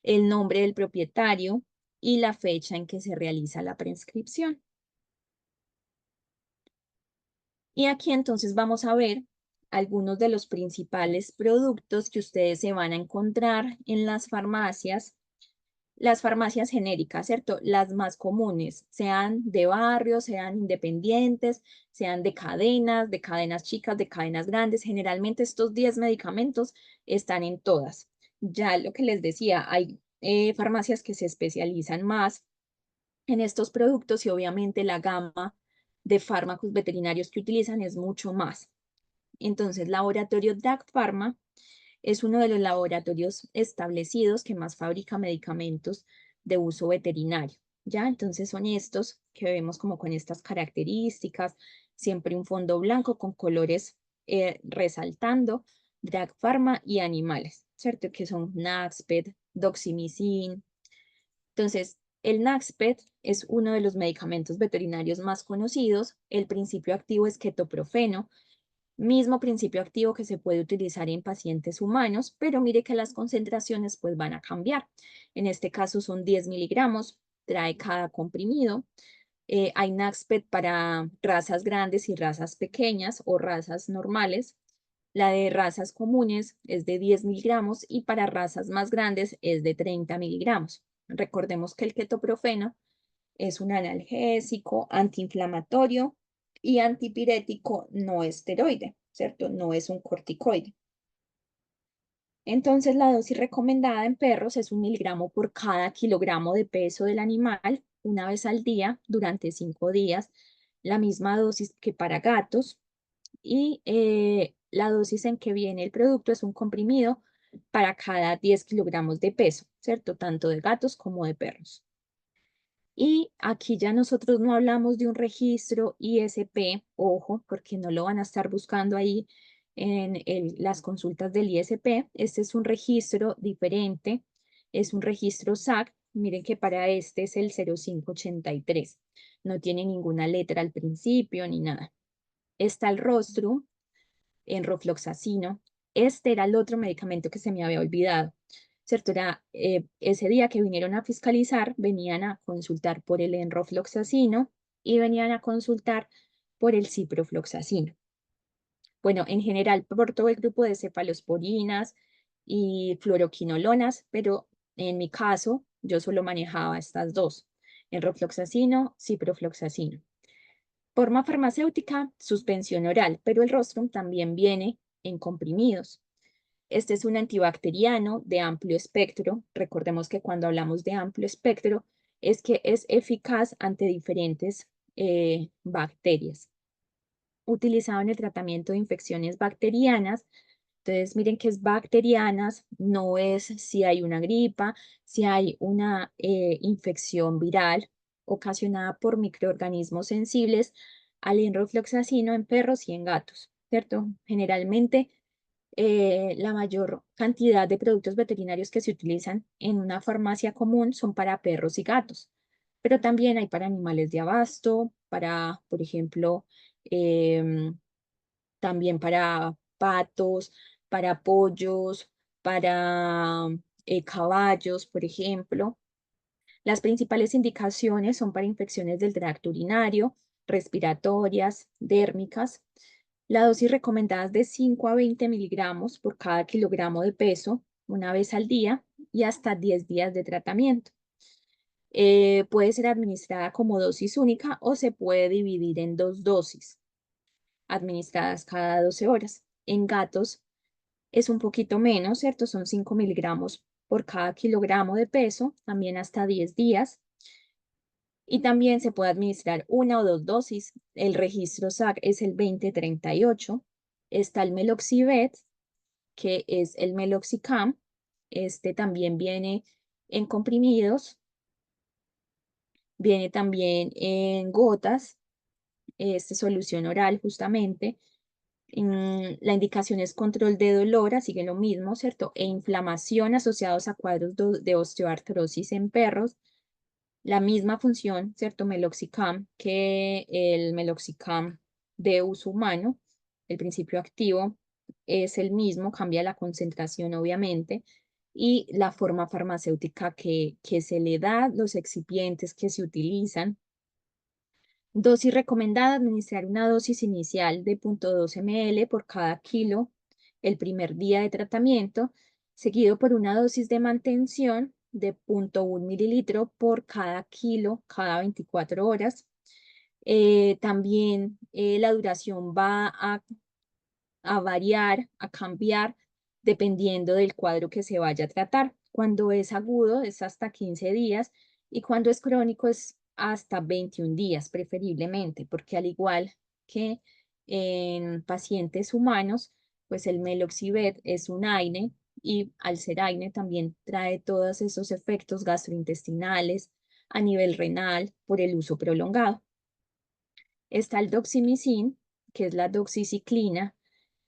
el nombre del propietario y la fecha en que se realiza la prescripción. Y aquí entonces vamos a ver algunos de los principales productos que ustedes se van a encontrar en las farmacias las farmacias genéricas, ¿cierto? Las más comunes, sean de barrio, sean independientes, sean de cadenas chicas, de cadenas grandes. Generalmente estos 10 medicamentos están en todas. Ya lo que les decía, hay farmacias que se especializan más en estos productos y obviamente la gama de fármacos veterinarios que utilizan es mucho más. Entonces, Laboratorio DAC Pharma es uno de los laboratorios establecidos que más fabrica medicamentos de uso veterinario. ¿Ya? Entonces son estos que vemos como con estas características, siempre un fondo blanco con colores resaltando, Drag Pharma y animales, ¿cierto? Que son Naxped, Doximicin. Entonces, el Naxped es uno de los medicamentos veterinarios más conocidos. El principio activo es ketoprofeno, mismo principio activo que se puede utilizar en pacientes humanos, pero mire que las concentraciones pues van a cambiar. En este caso son 10 miligramos, trae cada comprimido. Hay Naxped para razas grandes y razas pequeñas o razas normales. La de razas comunes es de 10 miligramos y para razas más grandes es de 30 miligramos. Recordemos que el ketoprofeno es un analgésico, antiinflamatorio y antipirético no esteroide, ¿cierto? No es un corticoide. Entonces, la dosis recomendada en perros es 1 miligramo por cada kilogramo de peso del animal, una vez al día, durante 5 días. La misma dosis que para gatos y la dosis en que viene el producto es un comprimido para cada 10 kilogramos de peso, ¿cierto? Tanto de gatos como de perros. Y aquí ya nosotros no hablamos de un registro ISP, ojo, porque no lo van a estar buscando ahí en las consultas del ISP. Este es un registro diferente, es un registro SAC. Miren que para este es el 0583. No tiene ninguna letra al principio ni nada. Está el rostrum en rofloxacino. Este era el otro medicamento que se me había olvidado. ¿Cierto? Era ese día que vinieron a fiscalizar, venían a consultar por el enrofloxacino y venían a consultar por el ciprofloxacino. Bueno, en general por todo el grupo de cefalosporinas y fluoroquinolonas, pero en mi caso yo solo manejaba estas dos, enrofloxacino, ciprofloxacino. Forma farmacéutica, suspensión oral, pero el rostrum también viene en comprimidos. Este es un antibacteriano de amplio espectro. Recordemos que cuando hablamos de amplio espectro es que es eficaz ante diferentes bacterias. Utilizado en el tratamiento de infecciones bacterianas. Entonces, miren que es bacterianas, no es si hay una gripa, si hay una infección viral ocasionada por microorganismos sensibles al enrofloxacino en perros y en gatos, ¿cierto? Generalmente la mayor cantidad de productos veterinarios que se utilizan en una farmacia común son para perros y gatos, pero también hay para animales de abasto, para, por ejemplo, también para patos, para pollos, para caballos, por ejemplo. Las principales indicaciones son para infecciones del tracto urinario, respiratorias, dérmicas. La dosis recomendada es de 5 a 20 miligramos por cada kilogramo de peso, una vez al día y hasta 10 días de tratamiento. Puede ser administrada como dosis única o se puede dividir en 2 dosis, administradas cada 12 horas. En gatos es un poquito menos, ¿cierto? Son 5 miligramos por cada kilogramo de peso, también hasta 10 días. Y también se puede administrar 1 o 2 dosis. El registro SAC es el 2038. Está el Meloxibet, que es el Meloxicam. Este también viene en comprimidos, viene también en gotas, solución oral justamente. La indicación es control de dolor, así que lo mismo, ¿cierto? E inflamación asociados a cuadros de osteoartrosis en perros. La misma función, ¿cierto? Meloxicam que el Meloxicam de uso humano. El principio activo es el mismo, cambia la concentración obviamente y la forma farmacéutica que se le da, los excipientes que se utilizan. Dosis recomendada, administrar una dosis inicial de 0.2 ml por cada kilo el primer día de tratamiento, seguido por una dosis de mantención de 0,1 mililitro por cada kilo cada 24 horas. También la duración va a variar, a cambiar, dependiendo del cuadro que se vaya a tratar. Cuando es agudo es hasta 15 días y cuando es crónico es hasta 21 días, preferiblemente, porque al igual que en pacientes humanos, pues el Meloxibet es un AINE y al ser AINE también trae todos esos efectos gastrointestinales a nivel renal por el uso prolongado. Está el doximicin, que es la doxiciclina,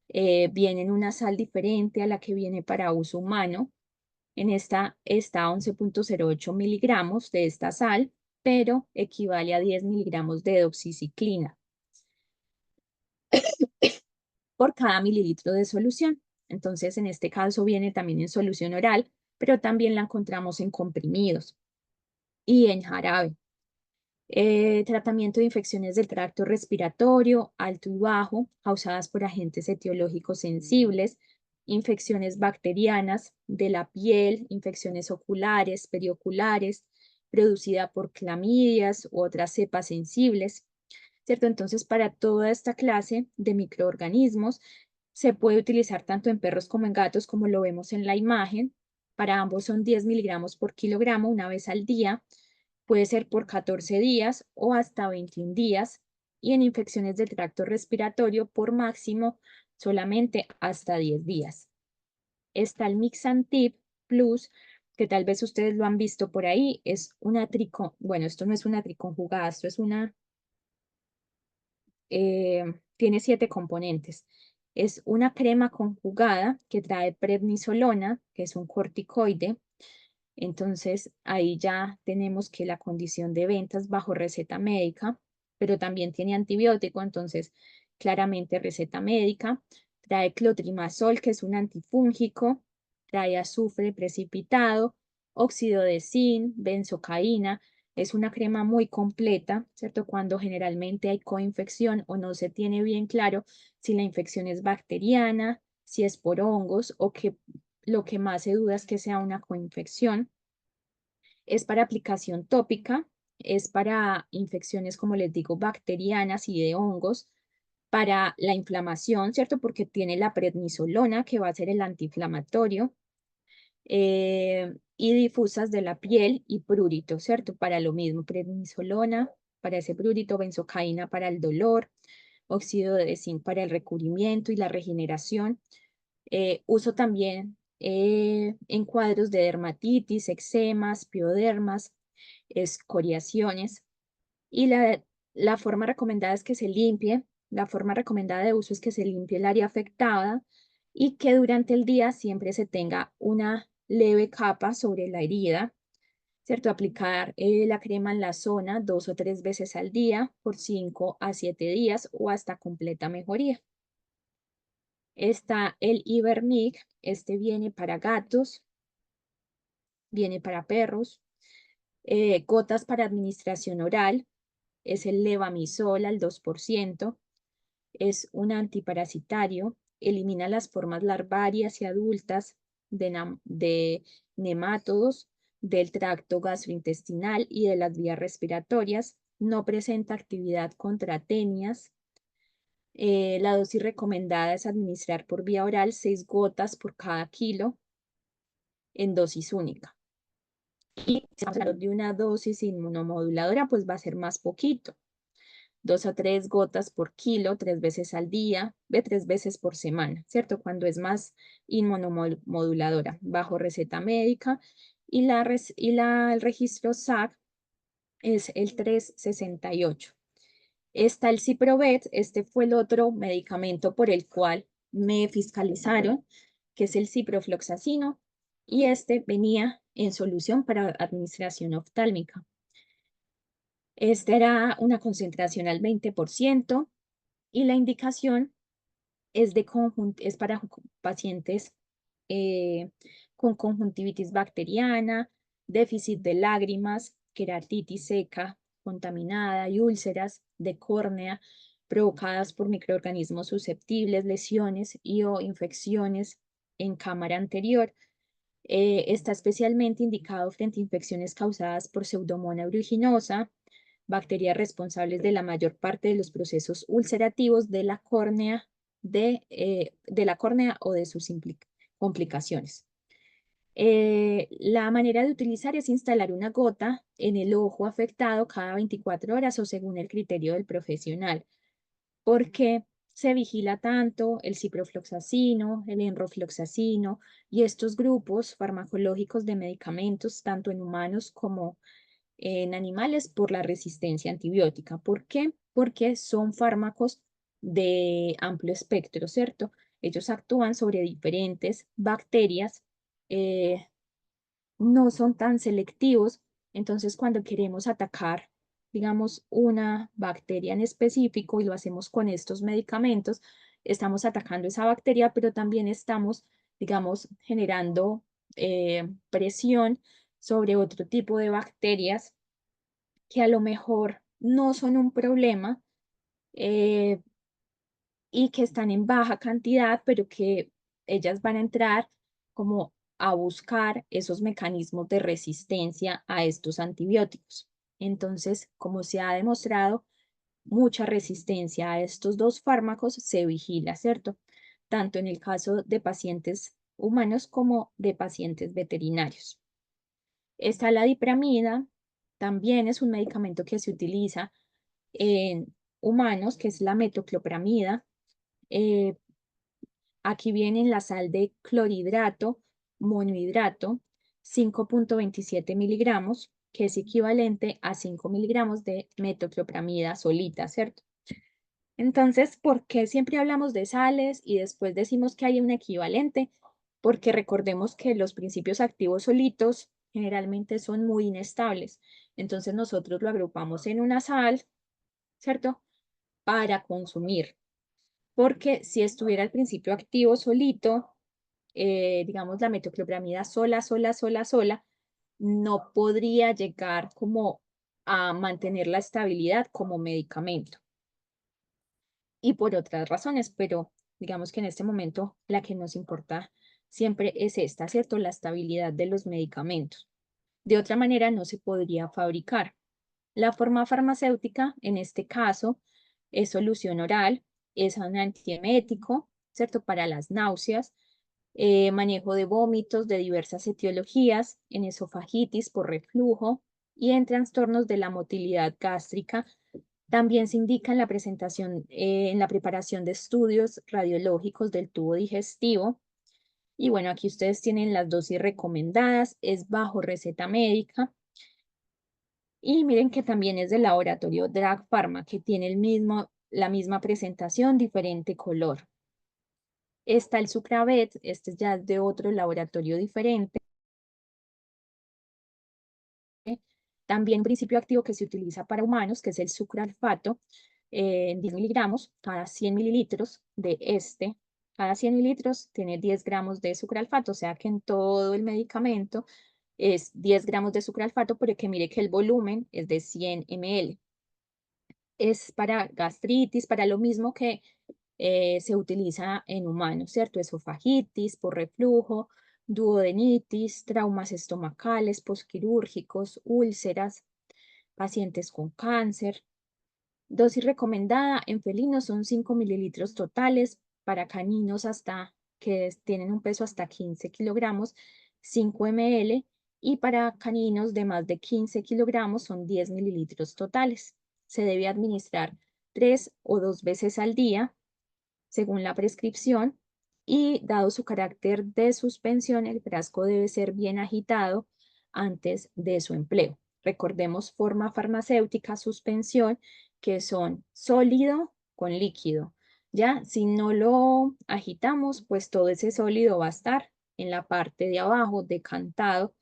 viene en una sal diferente a la que viene para uso humano. En esta está 11,08 miligramos de esta sal, pero equivale a 10 miligramos de doxiciclina por cada mililitro de solución. Entonces, en este caso viene también en solución oral, pero también la encontramos en comprimidos y en jarabe. Tratamiento de infecciones del tracto respiratorio, alto y bajo, causadas por agentes etiológicos sensibles, infecciones bacterianas de la piel, infecciones oculares, perioculares, producida por clamidias u otras cepas sensibles, ¿cierto? Entonces, para toda esta clase de microorganismos, se puede utilizar tanto en perros como en gatos, como lo vemos en la imagen. Para ambos son 10 miligramos por kilogramo una vez al día. Puede ser por 14 días o hasta 21 días. Y en infecciones del tracto respiratorio, por máximo, solamente hasta 10 días. Está el Mixantip Plus, que tal vez ustedes lo han visto por ahí. Es una bueno, esto no es una triconjugada, esto es una tiene 7 componentes. Es una crema conjugada que trae prednisolona, que es un corticoide. Entonces, ahí ya tenemos que la condición de ventas bajo receta médica, pero también tiene antibiótico, entonces claramente receta médica. Trae clotrimazol, que es un antifúngico. Trae azufre precipitado, óxido de zinc, benzocaína. Es una crema muy completa, ¿cierto? Cuando generalmente hay coinfección o no se tiene bien claro si la infección es bacteriana, si es por hongos o que lo que más se duda es que sea una coinfección. Es para aplicación tópica, es para infecciones, como les digo, bacterianas y de hongos, para la inflamación, ¿cierto? Porque tiene la prednisolona, que va a ser el antiinflamatorio, y difusas de la piel y prurito, ¿cierto? Para lo mismo, prednisolona para ese prurito, benzocaína para el dolor, óxido de zinc para el recubrimiento y la regeneración. Uso también en cuadros de dermatitis, eczemas, piodermas, escoriaciones. Y la forma recomendada es que se limpie, la forma recomendada de uso es que se limpie el área afectada y que durante el día siempre se tenga una leve capa sobre la herida, ¿cierto? Aplicar la crema en la zona 2 o 3 veces al día por 5 a 7 días o hasta completa mejoría. Está el Ivermic, este viene para gatos, viene para perros, gotas para administración oral, es el Levamisol al 2%, es un antiparasitario, elimina las formas larvarias y adultas de nemátodos del tracto gastrointestinal y de las vías respiratorias, no presenta actividad contra tenias. La dosis recomendada es administrar por vía oral 6 gotas por cada kilo en dosis única. Y si estamos hablando de una dosis inmunomoduladora, pues va a ser más poquito. 2 a 3 gotas por kilo, 3 veces al día, de 3 veces por semana, ¿cierto? Cuando es más inmunomoduladora, bajo receta médica. Y el registro SAC es el 368. Está el Ciprovet, este fue el otro medicamento por el cual me fiscalizaron, que es el ciprofloxacino, y este venía en solución para administración oftálmica. Este era una concentración al 20% y la indicación es para pacientes con conjuntivitis bacteriana, déficit de lágrimas, queratitis seca, contaminada y úlceras de córnea provocadas por microorganismos susceptibles, lesiones y o infecciones en cámara anterior, Está especialmente indicado frente a infecciones causadas por Pseudomonas aeruginosa, bacterias responsables de la mayor parte de los procesos ulcerativos de la córnea, de la córnea o de sus complicaciones. La manera de utilizar es instalar una gota en el ojo afectado cada 24 horas o según el criterio del profesional. ¿Por qué se vigila tanto el ciprofloxacino, el enrofloxacino y estos grupos farmacológicos de medicamentos, tanto en humanos como en animales, por la resistencia antibiótica? ¿Por qué? Porque son fármacos de amplio espectro, ¿cierto? Ellos actúan sobre diferentes bacterias, eh, no son tan selectivos, entonces cuando queremos atacar, digamos, una bacteria en específico y lo hacemos con estos medicamentos, estamos atacando esa bacteria, pero también estamos, digamos, generando presión sobre otro tipo de bacterias que a lo mejor no son un problema, eh, y que están en baja cantidad, pero que ellas van a entrar como a buscar esos mecanismos de resistencia a estos antibióticos. Entonces, como se ha demostrado, mucha resistencia a estos dos fármacos se vigila, ¿cierto? Tanto en el caso de pacientes humanos como de pacientes veterinarios. Está la dipramida, también es un medicamento que se utiliza en humanos, que es la metoclopramida. Eh, Aquí viene la sal de clorhidrato, monohidrato, 5,27 miligramos, que es equivalente a 5 miligramos de metoclopramida solita, ¿cierto? Entonces, ¿por qué siempre hablamos de sales y después decimos que hay un equivalente? Porque recordemos que los principios activos solitos generalmente son muy inestables. Entonces nosotros lo agrupamos en una sal, ¿cierto? Para consumir. Porque si estuviera el principio activo solito, digamos la metoclopramida sola, no podría llegar como a mantener la estabilidad como medicamento. Y por otras razones, pero digamos que en este momento la que nos importa siempre es esta, ¿cierto? La estabilidad de los medicamentos. De otra manera no se podría fabricar. La forma farmacéutica, en este caso, es solución oral, es un antiemético, ¿cierto? Para las náuseas, manejo de vómitos de diversas etiologías, en esofagitis por reflujo y en trastornos de la motilidad gástrica. También se indica en la presentación, en la preparación de estudios radiológicos del tubo digestivo. Y bueno, aquí ustedes tienen las dosis recomendadas, es bajo receta médica. Y miren que también es del laboratorio Drag Pharma, que tiene la misma presentación, diferente color. Está el Sucravet, este ya es de otro laboratorio diferente. También principio activo que se utiliza para humanos, que es el sucralfato, en 10 miligramos, cada 100 mililitros de este. Cada 100 mililitros tiene 10 gramos de sucralfato, o sea que en todo el medicamento es 10 gramos de sucralfato, porque mire que el volumen es de 100 ml. Es para gastritis, para lo mismo que se utiliza en humanos, ¿cierto? Esofagitis por reflujo, duodenitis, traumas estomacales, posquirúrgicos, úlceras, pacientes con cáncer. Dosis recomendada en felinos son 5 mililitros totales, para caninos hasta que tienen un peso hasta 15 kilogramos, 5 ml, y para caninos de más de 15 kilogramos son 10 mililitros totales. Se debe administrar 3 o 2 veces al día, según la prescripción, y dado su carácter de suspensión, el frasco debe ser bien agitado antes de su empleo. Recordemos forma farmacéutica, suspensión, que son sólido con líquido. Ya, si no lo agitamos, pues todo ese sólido va a estar en la parte de abajo, decantado,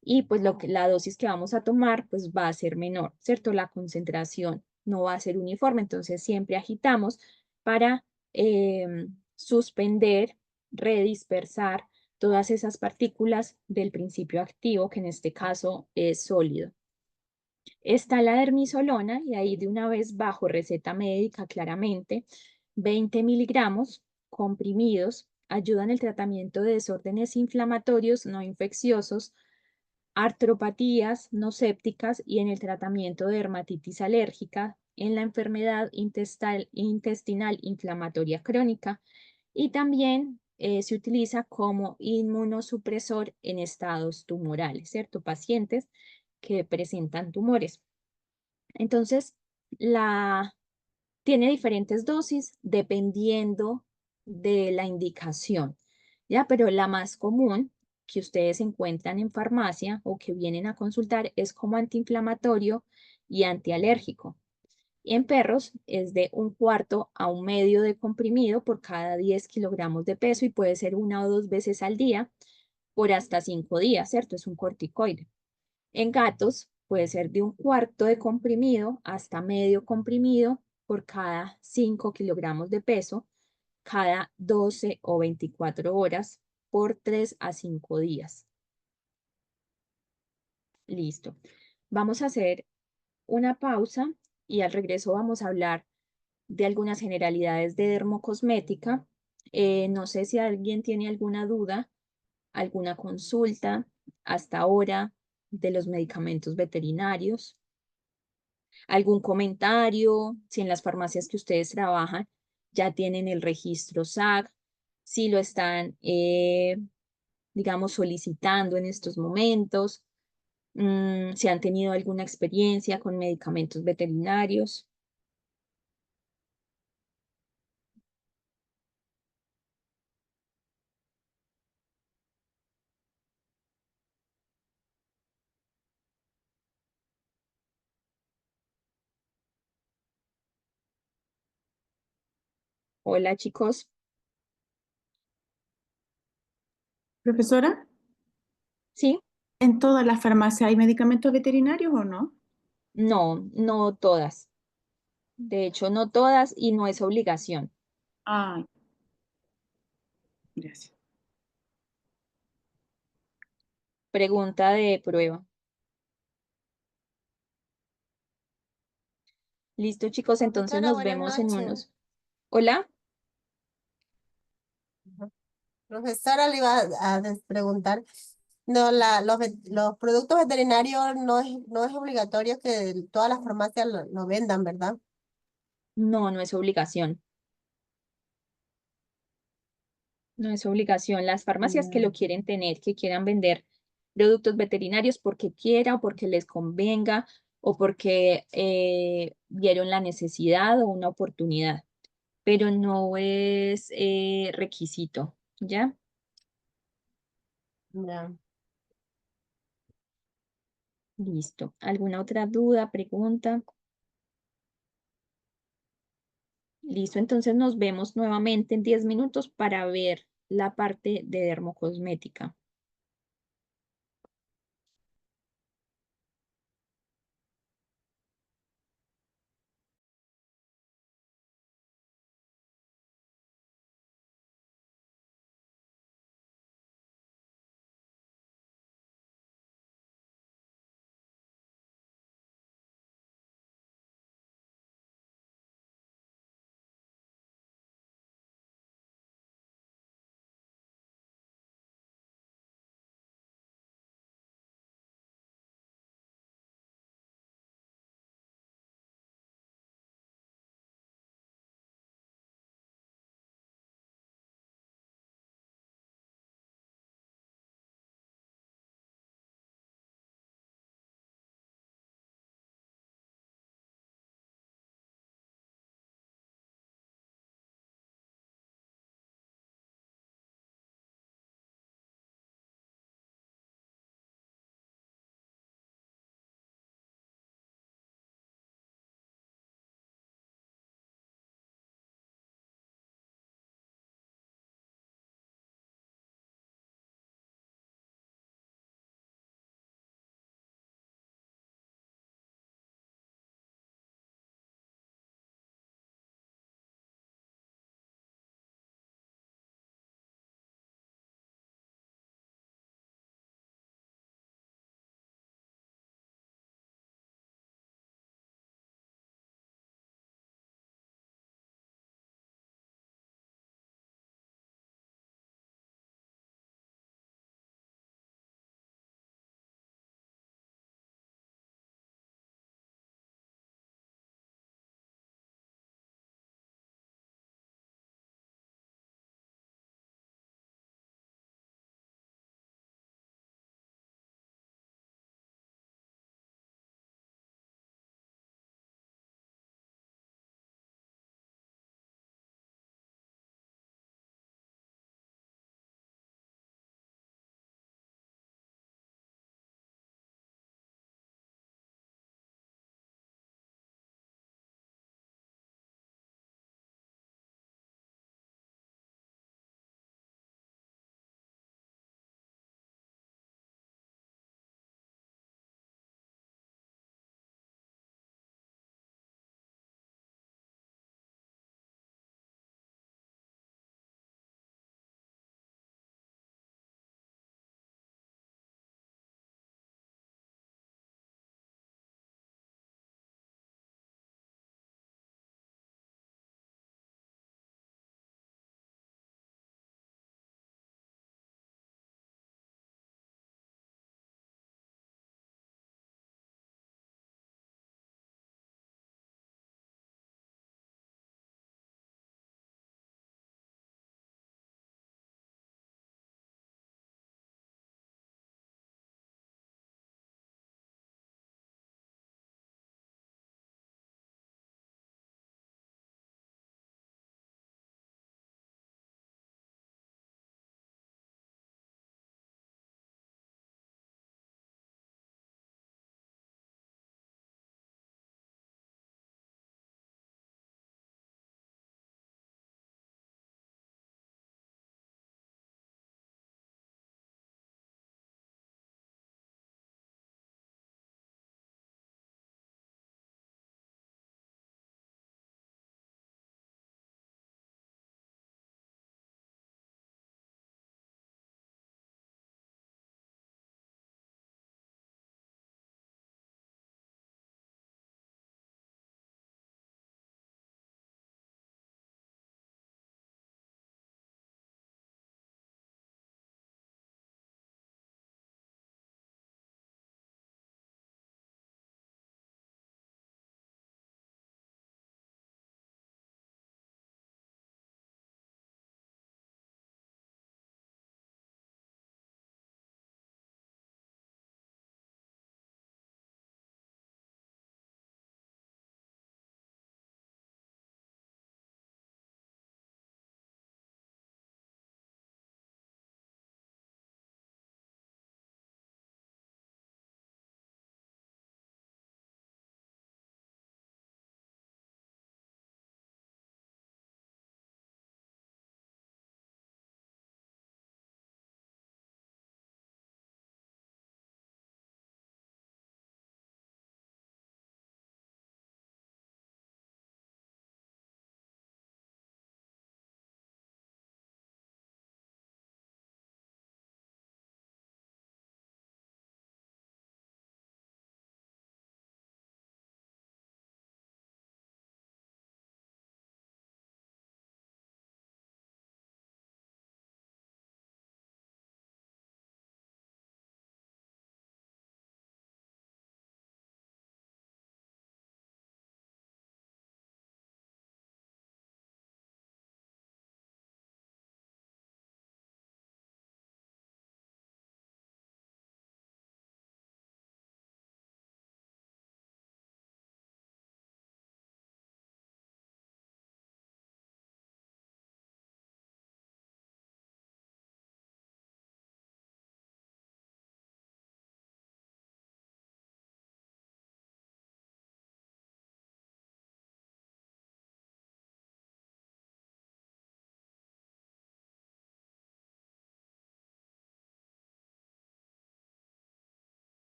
y pues la dosis que vamos a tomar pues va a ser menor, ¿cierto? La concentración no va a ser uniforme, entonces siempre agitamos para suspender, redispersar todas esas partículas del principio activo, que en este caso es sólido. Está la dermisolona, y ahí de una vez bajo receta médica claramente, 20 miligramos comprimidos ayuda en el tratamiento de desórdenes inflamatorios no infecciosos, artropatías no sépticas y en el tratamiento de dermatitis alérgica, en la enfermedad intestinal inflamatoria crónica y también se utiliza como inmunosupresor en estados tumorales, ¿cierto? Pacientes que presentan tumores. Entonces, tiene diferentes dosis dependiendo de la indicación, ¿ya? Pero la más común que ustedes encuentran en farmacia o que vienen a consultar es como antiinflamatorio y antialérgico. Y en perros es de 1/4 a 1/2 de comprimido por cada 10 kilogramos de peso y puede ser 1 o 2 veces al día por hasta 5 días, ¿cierto? Es un corticoide. En gatos puede ser de 1/4 de comprimido hasta medio comprimido por cada 5 kilogramos de peso, cada 12 o 24 horas por 3 a 5 días. Listo. Vamos a hacer una pausa y al regreso vamos a hablar de algunas generalidades de dermocosmética. No sé si alguien tiene alguna duda, alguna consulta hasta ahora de los medicamentos veterinarios, algún comentario, si en las farmacias que ustedes trabajan ya tienen el registro SAC, si lo están, digamos, solicitando en estos momentos, si han tenido alguna experiencia con medicamentos veterinarios. Hola, chicos. Profesora, Sí, ¿en todas las farmacias hay medicamentos veterinarios o no? no, no todas. De hecho, no todas y no es obligación. Ah, gracias. Pregunta de prueba. Listo, chicos, entonces Profesora, nos buenas vemos en noches. unos. Hola. Ujú. Profesora, le iba a preguntar, no, los productos veterinarios no es obligatorio que todas las farmacias lo vendan, ¿verdad? No, no es obligación. No es obligación. Las farmacias que lo Mm, quieren tener, que quieran vender productos veterinarios porque quiera o porque les convenga o porque vieron la necesidad o una oportunidad, pero no es requisito, ¿ya? ya. Listo. ¿Alguna otra duda, pregunta? Listo, entonces nos vemos nuevamente en 10 minutos para ver la parte de dermocosmética.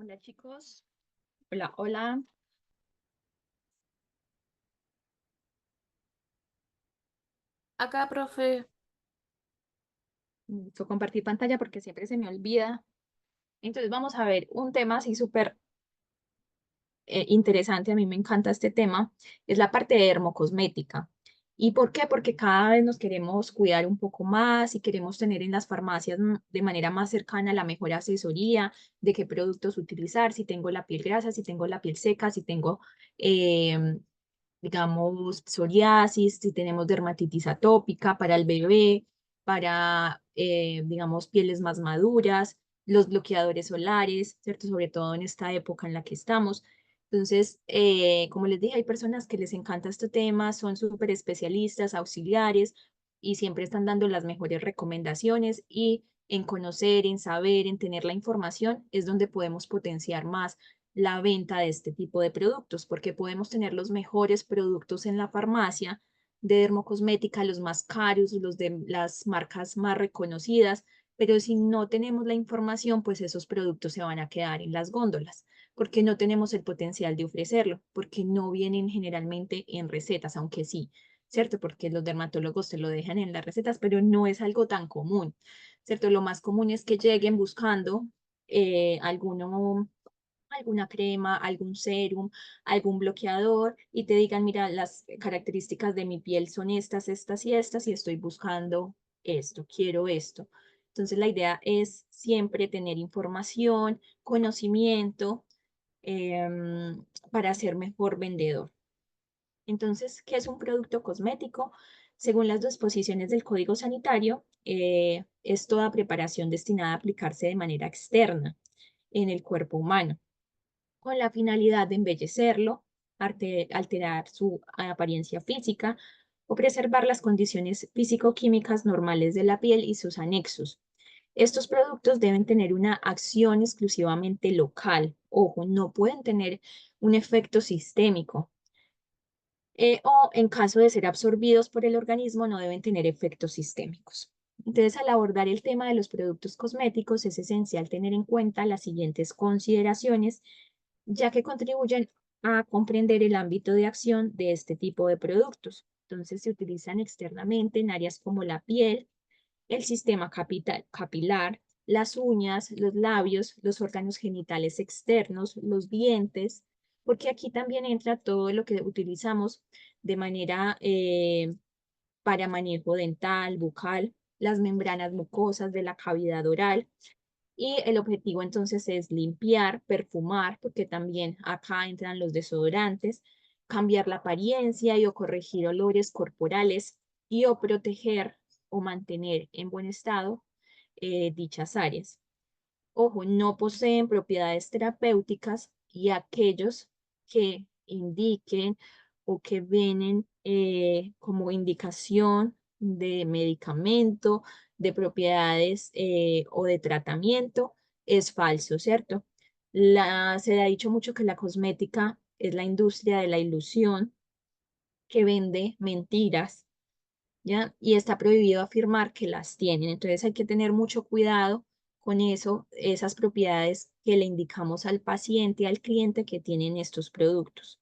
Hola chicos. Hola, hola. Acá, profe. Necesito compartir pantalla porque siempre se me olvida. Entonces vamos a ver un tema así súper interesante. A mí me encanta este tema. Es la parte de dermocosmética. ¿Y por qué? Porque cada vez nos queremos cuidar un poco más y queremos tener en las farmacias de manera más cercana la mejor asesoría de qué productos utilizar, si tengo la piel grasa, si tengo la piel seca, si tengo em, digamos, psoriasis, si tenemos dermatitis atópica para el bebé, para, digamos, pieles más maduras, los bloqueadores solares, ¿cierto? Sobre todo en esta época en la que estamos. Entonces, como les dije, hay personas que les encanta este tema, son súper especialistas, auxiliares, y siempre están dando las mejores recomendaciones y en conocer, en saber, en tener la información es donde podemos potenciar más la venta de este tipo de productos, porque podemos tener los mejores productos en la farmacia de dermocosmética, los más caros, los de las marcas más reconocidas, pero si no tenemos la información, pues esos productos se van a quedar en las góndolas, porque no tenemos el potencial de ofrecerlo, porque no vienen generalmente en recetas, aunque sí, ¿cierto? Porque los dermatólogos te lo dejan en las recetas, pero no es algo tan común, ¿cierto? Lo más común es que lleguen buscando alguna crema, algún serum, algún bloqueador y te digan, mira, las características de mi piel son estas, estas y estas y estoy buscando esto, quiero esto. Entonces la idea es siempre tener información, conocimiento para ser mejor vendedor. Entonces, ¿qué es un producto cosmético? Según las disposiciones del Código Sanitario, es toda preparación destinada a aplicarse de manera externa en el cuerpo humano con la finalidad de embellecerlo, alterar su apariencia física o preservar las condiciones físico-químicas normales de la piel y sus anexos. Estos productos deben tener una acción exclusivamente local. Ojo, no pueden tener un efecto sistémico. O en caso de ser absorbidos por el organismo, no deben tener efectos sistémicos. Entonces, al abordar el tema de los productos cosméticos, es esencial tener en cuenta las siguientes consideraciones ya que contribuyen a comprender el ámbito de acción de este tipo de productos. Entonces, se utilizan externamente en áreas como la piel, el sistema capilar, las uñas, los labios, los órganos genitales externos, los dientes, porque aquí también entra todo lo que utilizamos de manera para manejo dental, bucal, las membranas mucosas de la cavidad oral, y el objetivo entonces es limpiar, perfumar, porque también acá entran los desodorantes, cambiar la apariencia y o corregir olores corporales y o proteger o mantener en buen estado dichas áreas. Ojo, no poseen propiedades terapéuticas y aquellos que indiquen o que vienen como indicación de medicamento, de propiedades o de tratamiento, es falso, ¿cierto? Se le ha dicho mucho que la cosmética es la industria de la ilusión que vende mentiras, ¿ya? Y está prohibido afirmar que las tienen. Entonces hay que tener mucho cuidado con eso, esas propiedades que le indicamos al paciente, al cliente que tienen estos productos.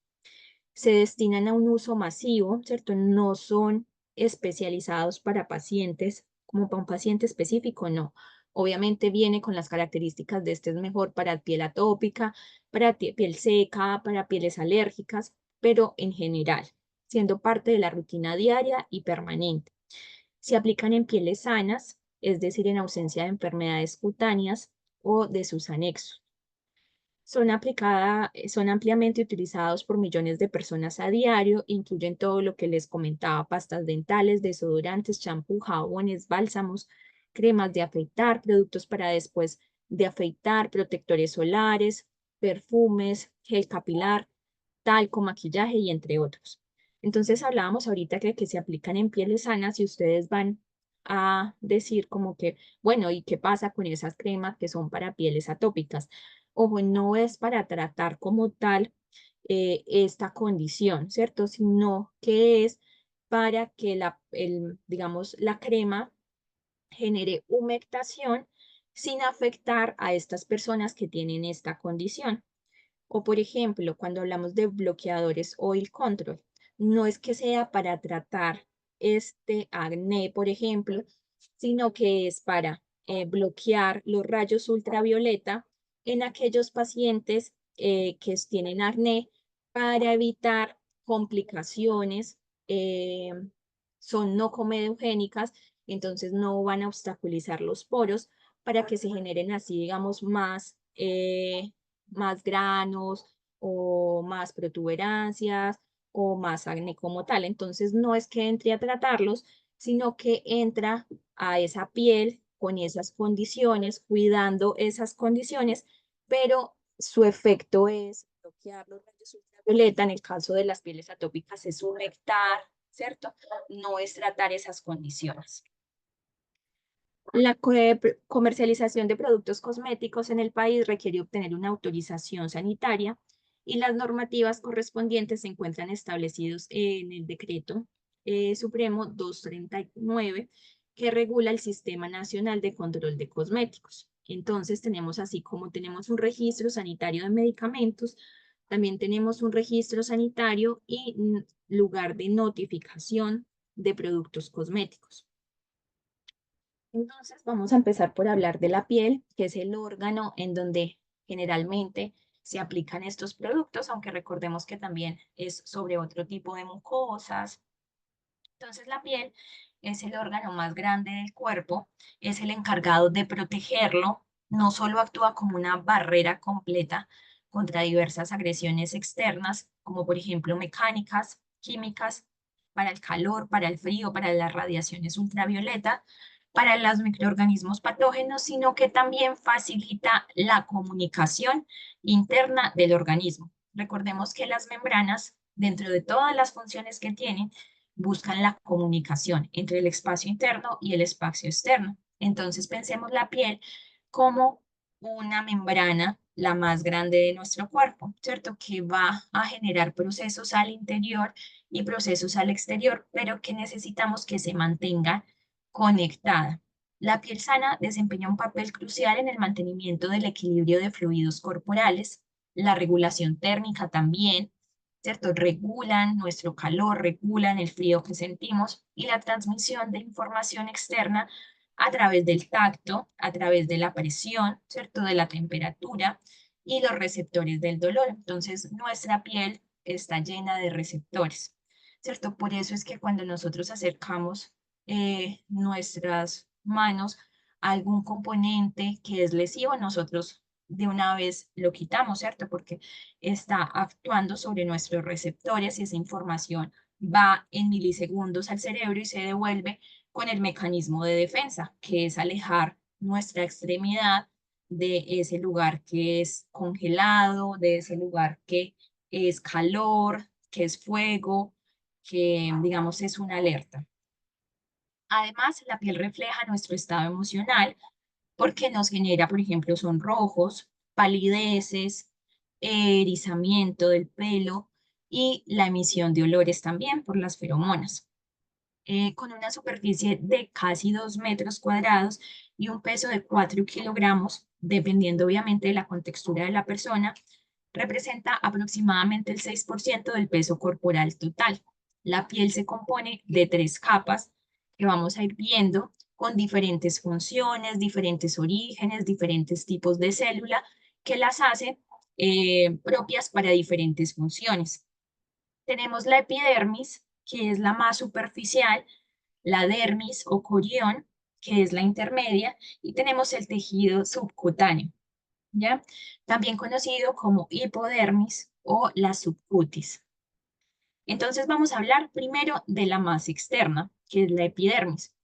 Se destinan a un uso masivo, ¿cierto? No son especializados para pacientes, como para un paciente específico, no. Obviamente viene con las características de este es mejor para piel atópica, para piel seca, para pieles alérgicas, pero en general, siendo parte de la rutina diaria y permanente. Se aplican en pieles sanas, es decir, en ausencia de enfermedades cutáneas o de sus anexos. Son ampliamente utilizados por millones de personas a diario, incluyen todo lo que les comentaba, pastas dentales, desodorantes, champú, jabones, bálsamos, cremas de afeitar, productos para después de afeitar, protectores solares, perfumes, gel capilar, talco, maquillaje y entre otros. Entonces hablábamos ahorita que se aplican en pieles sanas y ustedes van a decir como que, bueno, ¿y qué pasa con esas cremas que son para pieles atópicas? Ojo, no es para tratar como tal esta condición, ¿cierto? Sino que es para que digamos, la crema genere humectación sin afectar a estas personas que tienen esta condición. O por ejemplo, cuando hablamos de bloqueadores oil control, no es que sea para tratar este acné, por ejemplo, sino que es para bloquear los rayos ultravioleta en aquellos pacientes que tienen acné para evitar complicaciones. eh, Son no comedogénicas, entonces no van a obstaculizar los poros para que se generen así, digamos, más granos o más protuberancias o más acné como tal. Entonces no es que entre a tratarlos, sino que entra a esa piel con esas condiciones, cuidando esas condiciones, pero su efecto es bloquear los rayos ultravioleta. En el caso de las pieles atópicas es humectar, ¿cierto? No es tratar esas condiciones. La comercialización de productos cosméticos en el país requiere obtener una autorización sanitaria y las normativas correspondientes se encuentran establecidos en el Decreto Supremo 239, que regula el Sistema Nacional de Control de Cosméticos. Entonces, tenemos así como tenemos un registro sanitario de medicamentos, también tenemos un registro sanitario y lugar de notificación de productos cosméticos. Entonces, vamos a empezar por hablar de la piel, que es el órgano en donde generalmente se aplican estos productos, aunque recordemos que también es sobre otro tipo de mucosas. Entonces, la piel es el órgano más grande del cuerpo, es el encargado de protegerlo, no solo actúa como una barrera completa contra diversas agresiones externas, como por ejemplo mecánicas, químicas, para el calor, para el frío, para las radiaciones ultravioleta, para los microorganismos patógenos, sino que también facilita la comunicación interna del organismo. Recordemos que las membranas, dentro de todas las funciones que tienen, buscan la comunicación entre el espacio interno y el espacio externo. Entonces pensemos la piel como una membrana, la más grande de nuestro cuerpo, ¿cierto? Que va a generar procesos al interior y procesos al exterior, pero que necesitamos que se mantengan conectada. La piel sana desempeña un papel crucial en el mantenimiento del equilibrio de fluidos corporales, la regulación térmica también, ¿cierto? Regulan nuestro calor, regulan el frío que sentimos y la transmisión de información externa a través del tacto, a través de la presión, ¿cierto? De la temperatura y los receptores del dolor. Entonces, nuestra piel está llena de receptores, ¿cierto? Por eso es que cuando nosotros acercamos nuestras manos a algún componente que es lesivo, nosotros de una vez lo quitamos, ¿cierto? Porque está actuando sobre nuestros receptores y esa información va en milisegundos al cerebro y se devuelve con el mecanismo de defensa, que es alejar nuestra extremidad de ese lugar que es congelado, de ese lugar que es calor, que es fuego, que digamos es una alerta. Además, la piel refleja nuestro estado emocional porque nos genera, por ejemplo, sonrojos, palideces, erizamiento del pelo y la emisión de olores también por las feromonas. Con una superficie de casi 2 metros cuadrados y un peso de 4 kilogramos, dependiendo obviamente de la contextura de la persona, representa aproximadamente el 6% del peso corporal total. La piel se compone de 3 capas que vamos a ir viendo con diferentes funciones, diferentes orígenes, diferentes tipos de célula que las hacen propias para diferentes funciones. Tenemos la epidermis, que es la más superficial, la dermis o corión, que es la intermedia, y tenemos el tejido subcutáneo, ¿ya? También conocido como hipodermis o la subcutis. Entonces vamos a hablar primero de la más externa, que es la epidermis.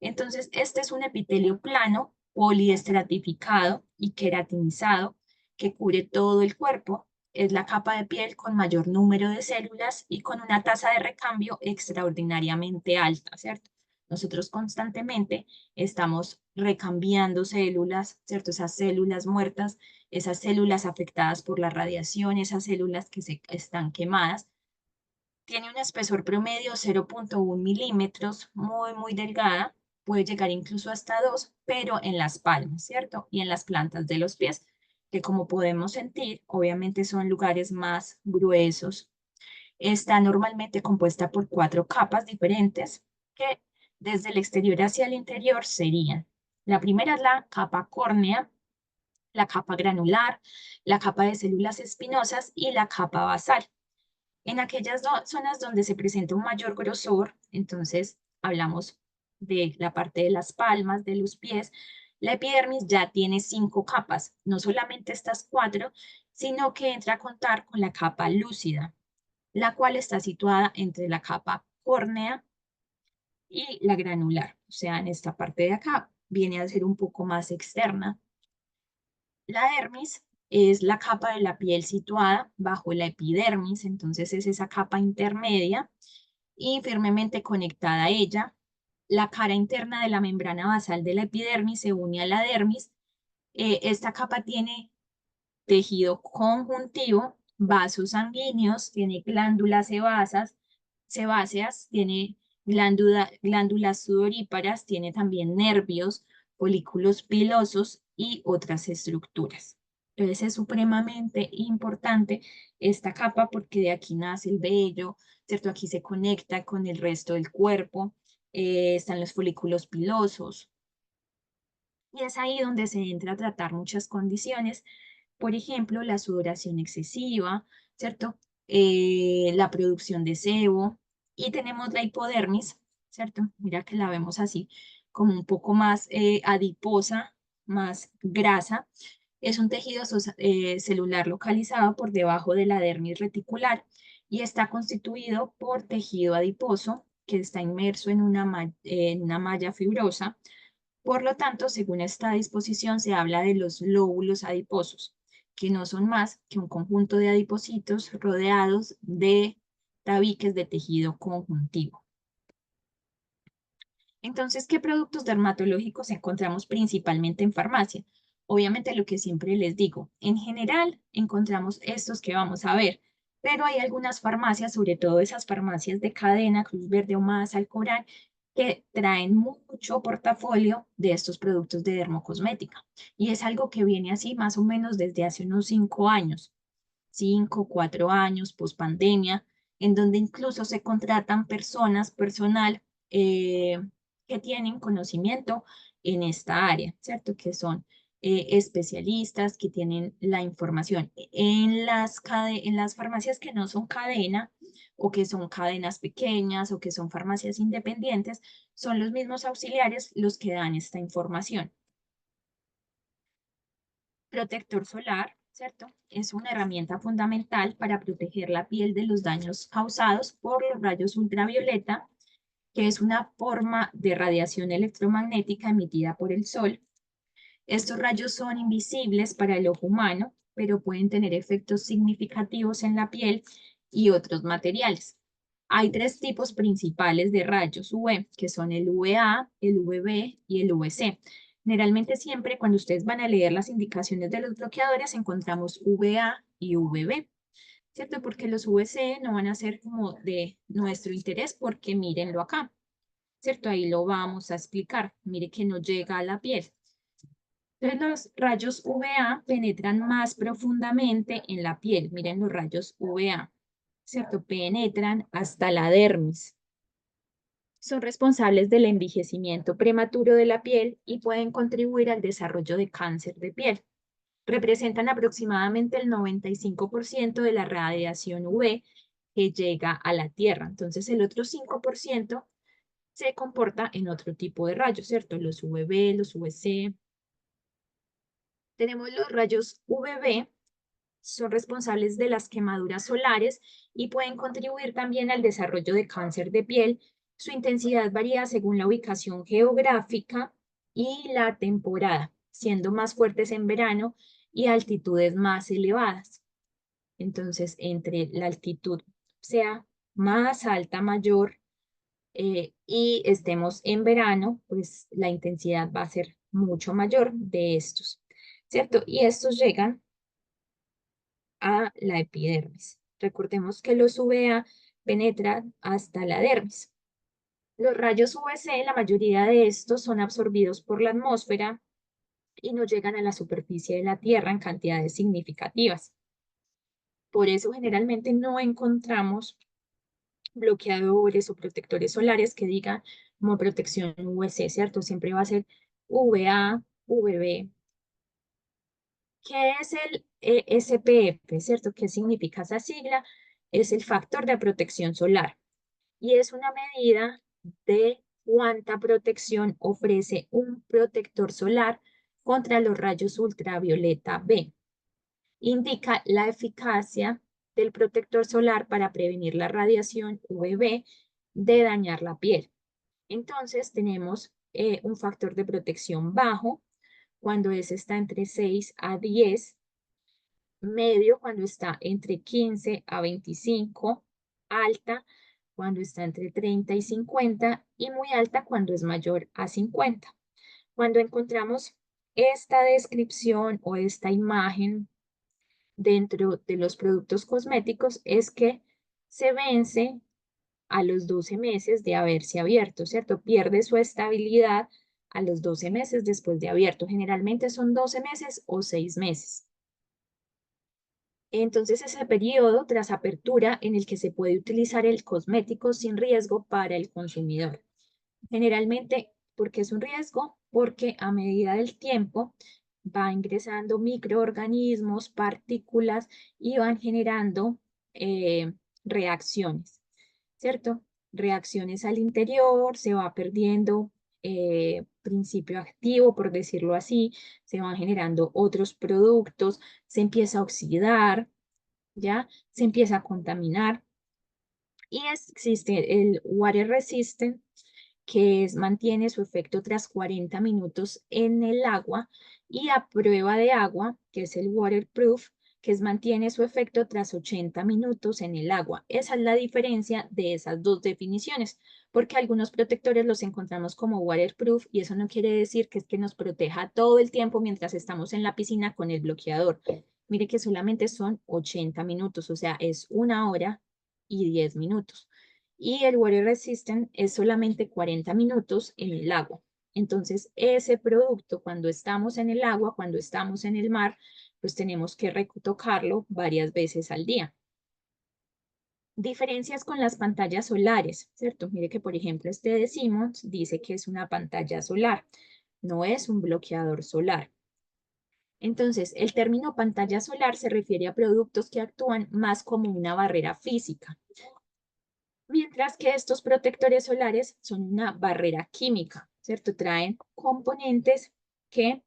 Entonces, este es un epitelio plano, poliestratificado y queratinizado que cubre todo el cuerpo. Es la capa de piel con mayor número de células y con una tasa de recambio extraordinariamente alta, ¿cierto? Nosotros constantemente estamos recambiando células, ¿cierto? Esas células muertas, esas células afectadas por la radiación, esas células que se están quemadas. Tiene un espesor promedio 0.1 milímetros, muy delgada, puede llegar incluso hasta 2, pero en las palmas, ¿cierto? Y en las plantas de los pies, que como podemos sentir, obviamente son lugares más gruesos. Está normalmente compuesta por 4 capas diferentes que desde el exterior hacia el interior serían. La primera es la capa córnea, la capa granular, la capa de células espinosas y la capa basal. En aquellas zonas donde se presenta un mayor grosor, entonces hablamos de la parte de las palmas, de los pies, la epidermis ya tiene 5 capas, no solamente estas 4, sino que entra a contar con la capa lúcida, la cual está situada entre la capa córnea y la granular, o sea, en esta parte de acá viene a ser un poco más externa. La dermis es la capa de la piel situada bajo la epidermis, entonces es esa capa intermedia y firmemente conectada a ella. La cara interna de la membrana basal de la epidermis se une a la dermis. Esta capa tiene tejido conjuntivo, vasos sanguíneos, tiene glándulas sebáceas, tiene glándulas sudoríparas, tiene también nervios, folículos pilosos y otras estructuras. Entonces es supremamente importante esta capa porque de aquí nace el vello, ¿cierto? Aquí se conecta con el resto del cuerpo, están los folículos pilosos. Y es ahí donde se entra a tratar muchas condiciones, por ejemplo, la sudoración excesiva, ¿cierto? La producción de sebo y tenemos la hipodermis, ¿cierto? Mira que la vemos así, como un poco más adiposa, más grasa. Es un tejido celular localizado por debajo de la dermis reticular y está constituido por tejido adiposo que está inmerso en una malla fibrosa. Por lo tanto, según esta disposición, se habla de los lóbulos adiposos, que no son más que un conjunto de adipocitos rodeados de tabiques de tejido conjuntivo. Entonces, ¿qué productos dermatológicos encontramos principalmente en farmacia? Obviamente lo que siempre les digo, en general encontramos estos que vamos a ver, pero hay algunas farmacias, sobre todo esas farmacias de cadena, Cruz Verde, Ahumada, Alcorán, que traen mucho portafolio de estos productos de dermocosmética. Y es algo que viene así más o menos desde hace unos 5 años, 5, 4 años, post pandemia, en donde incluso se contratan personal, eh, que tienen conocimiento en esta área, ¿cierto? Que son especialistas, que tienen la información. En las farmacias que no son cadena o que son cadenas pequeñas o que son farmacias independientes, son los mismos auxiliares los que dan esta información. Protector solar, ¿cierto? Es una herramienta fundamental para proteger la piel de los daños causados por los rayos ultravioleta, que es una forma de radiación electromagnética emitida por el sol. Estos rayos son invisibles para el ojo humano, pero pueden tener efectos significativos en la piel y otros materiales. Hay 3 tipos principales de rayos UV, que son el UVA, el UVB y el UVC. Generalmente siempre cuando ustedes van a leer las indicaciones de los bloqueadores encontramos UVA y UVB, ¿cierto? Porque los UVC no van a ser como de nuestro interés porque mírenlo acá, ¿cierto? Ahí lo vamos a explicar. Mire que no llega a la piel. Entonces los rayos UVA penetran más profundamente en la piel. Miren los rayos UVA, ¿cierto? Penetran hasta la dermis. Son responsables del envejecimiento prematuro de la piel y pueden contribuir al desarrollo de cáncer de piel. Representan aproximadamente el 95% de la radiación UV que llega a la Tierra. Entonces el otro 5% se comporta en otro tipo de rayos, ¿cierto? Los UVB, los UVC. Tenemos los rayos UVB, son responsables de las quemaduras solares y pueden contribuir también al desarrollo de cáncer de piel. Su intensidad varía según la ubicación geográfica y la temporada, siendo más fuertes en verano y altitudes más elevadas. Entonces, entre la altitud sea más alta, mayor, y estemos en verano, pues la intensidad va a ser mucho mayor de estos, ¿cierto? Y estos llegan a la epidermis. Recordemos que los UVA penetran hasta la dermis. Los rayos UVC, la mayoría de estos son absorbidos por la atmósfera y no llegan a la superficie de la Tierra en cantidades significativas. Por eso generalmente no encontramos bloqueadores o protectores solares que digan como protección UVC, ¿cierto? Siempre va a ser UVA, UVB. ¿Qué es el SPF, cierto? ¿Qué significa esa sigla? Es el factor de protección solar y es una medida de cuánta protección ofrece un protector solar contra los rayos ultravioleta B. Indica la eficacia del protector solar para prevenir la radiación UVB de dañar la piel. Entonces tenemos un factor de protección bajo cuando ese está entre 6 a 10, medio cuando está entre 15 a 25, alta cuando está entre 30 y 50 y muy alta cuando es mayor a 50. Cuando encontramos esta descripción o esta imagen dentro de los productos cosméticos es que se vence a los 12 meses de haberse abierto, ¿cierto? Pierde su estabilidad a los 12 meses después de abierto. Generalmente son 12 meses o 6 meses. Entonces, ese periodo tras apertura en el que se puede utilizar el cosmético sin riesgo para el consumidor. Generalmente, ¿por qué es un riesgo? Porque a medida del tiempo va ingresando microorganismos, partículas y van generando reacciones, ¿cierto? Reacciones al interior, se va perdiendo principio activo, por decirlo así, se van generando otros productos, se empieza a oxidar, ¿ya? Se empieza a contaminar. Y existe el water resistant, que mantiene su efecto tras 40 minutos en el agua, y a prueba de agua, que es el waterproof, que mantiene su efecto tras 80 minutos en el agua. Esa es la diferencia de esas dos definiciones, porque algunos protectores los encontramos como waterproof y eso no quiere decir que es que nos proteja todo el tiempo mientras estamos en la piscina con el bloqueador. Mire que solamente son 80 minutos, o sea, es 1 hora y 10 minutos. Y el water resistant es solamente 40 minutos en el agua. Entonces, ese producto, cuando estamos en el agua, cuando estamos en el mar, pues tenemos que retocarlo varias veces al día. Diferencias con las pantallas solares, ¿cierto? Mire que, por ejemplo, este de Simmons dice que es una pantalla solar, no es un bloqueador solar. Entonces, el término pantalla solar se refiere a productos que actúan más como una barrera física, mientras que estos protectores solares son una barrera química, ¿cierto? Traen componentes que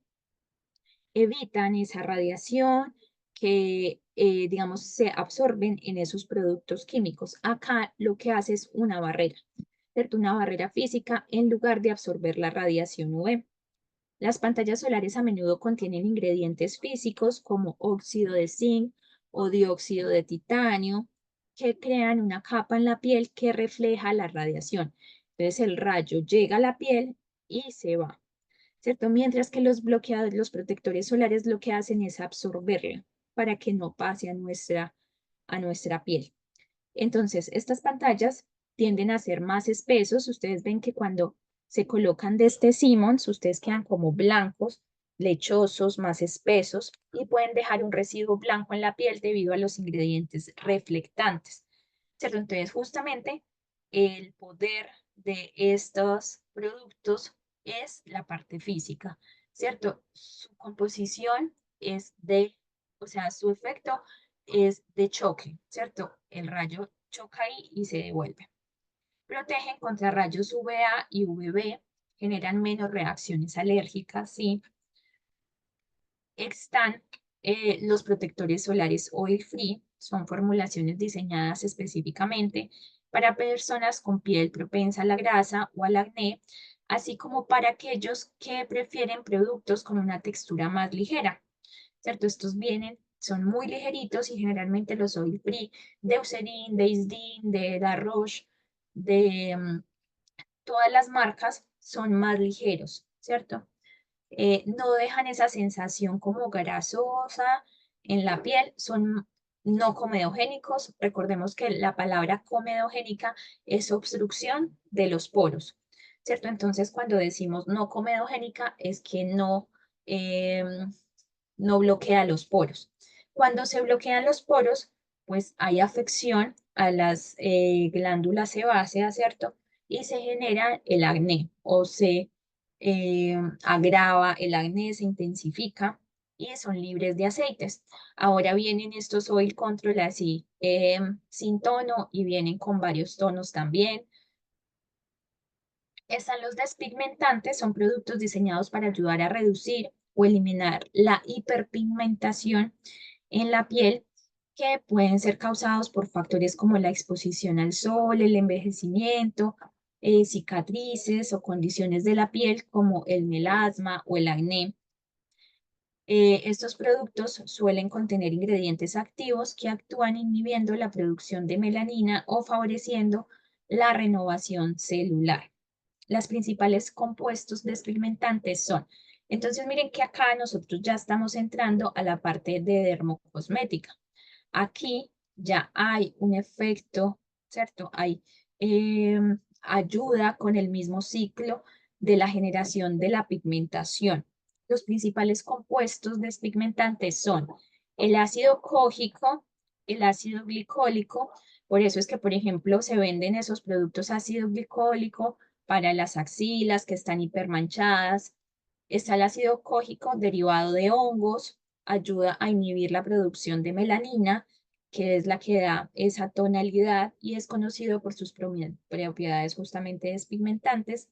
evitan esa radiación, que, digamos, se absorben en esos productos químicos. Acá lo que hace es una barrera, ¿cierto? Una barrera física en lugar de absorber la radiación UV. Las pantallas solares a menudo contienen ingredientes físicos como óxido de zinc o dióxido de titanio que crean una capa en la piel que refleja la radiación. Entonces el rayo llega a la piel y se va, ¿cierto? Mientras que los bloqueadores, los protectores solares lo que hacen es absorberla para que no pase a nuestra piel. Entonces, estas pantallas tienden a ser más espesos. Ustedes ven que cuando se colocan de este Simmons, ustedes quedan como blancos, lechosos, más espesos y pueden dejar un residuo blanco en la piel debido a los ingredientes reflectantes, ¿cierto? Entonces, justamente el poder de estos productos es la parte física, ¿cierto? Su composición es o sea, su efecto es de choque, ¿cierto? El rayo choca ahí y se devuelve. Protegen contra rayos UVA y UVB, generan menos reacciones alérgicas, ¿sí? Están los protectores solares oil free, son formulaciones diseñadas específicamente para personas con piel propensa a la grasa o al acné, así como para aquellos que prefieren productos con una textura más ligera, ¿cierto? Estos son muy ligeritos y generalmente los oil free de Eucerin, de Isdin, de La Roche, de todas las marcas son más ligeros, ¿cierto? No dejan esa sensación como grasosa en la piel, son no comedogénicos. Recordemos que la palabra comedogénica es obstrucción de los poros, ¿cierto? Entonces, cuando decimos no comedogénica es que no bloquea los poros. Cuando se bloquean los poros, pues hay afección a las glándulas sebáceas, ¿cierto? Y se genera el acné o se agrava el acné, se intensifica y son libres de aceites. Ahora vienen estos oil control así sin tono y vienen con varios tonos también. Están los despigmentantes, son productos diseñados para ayudar a reducir o eliminar la hiperpigmentación en la piel que pueden ser causados por factores como la exposición al sol, el envejecimiento, cicatrices o condiciones de la piel como el melasma o el acné. Estos productos suelen contener ingredientes activos que actúan inhibiendo la producción de melanina o favoreciendo la renovación celular. Las principales compuestos despigmentantes son. Entonces, miren que acá nosotros ya estamos entrando a la parte de dermocosmética. Aquí ya hay un efecto, ¿cierto? Hay ayuda con el mismo ciclo de la generación de la pigmentación. Los principales compuestos despigmentantes son el ácido cógico, el ácido glicólico. Por eso es que, por ejemplo, se venden esos productos ácido glicólico para las axilas que están hipermanchadas. Está el ácido cógico derivado de hongos, ayuda a inhibir la producción de melanina, que es la que da esa tonalidad y es conocido por sus propiedades justamente despigmentantes.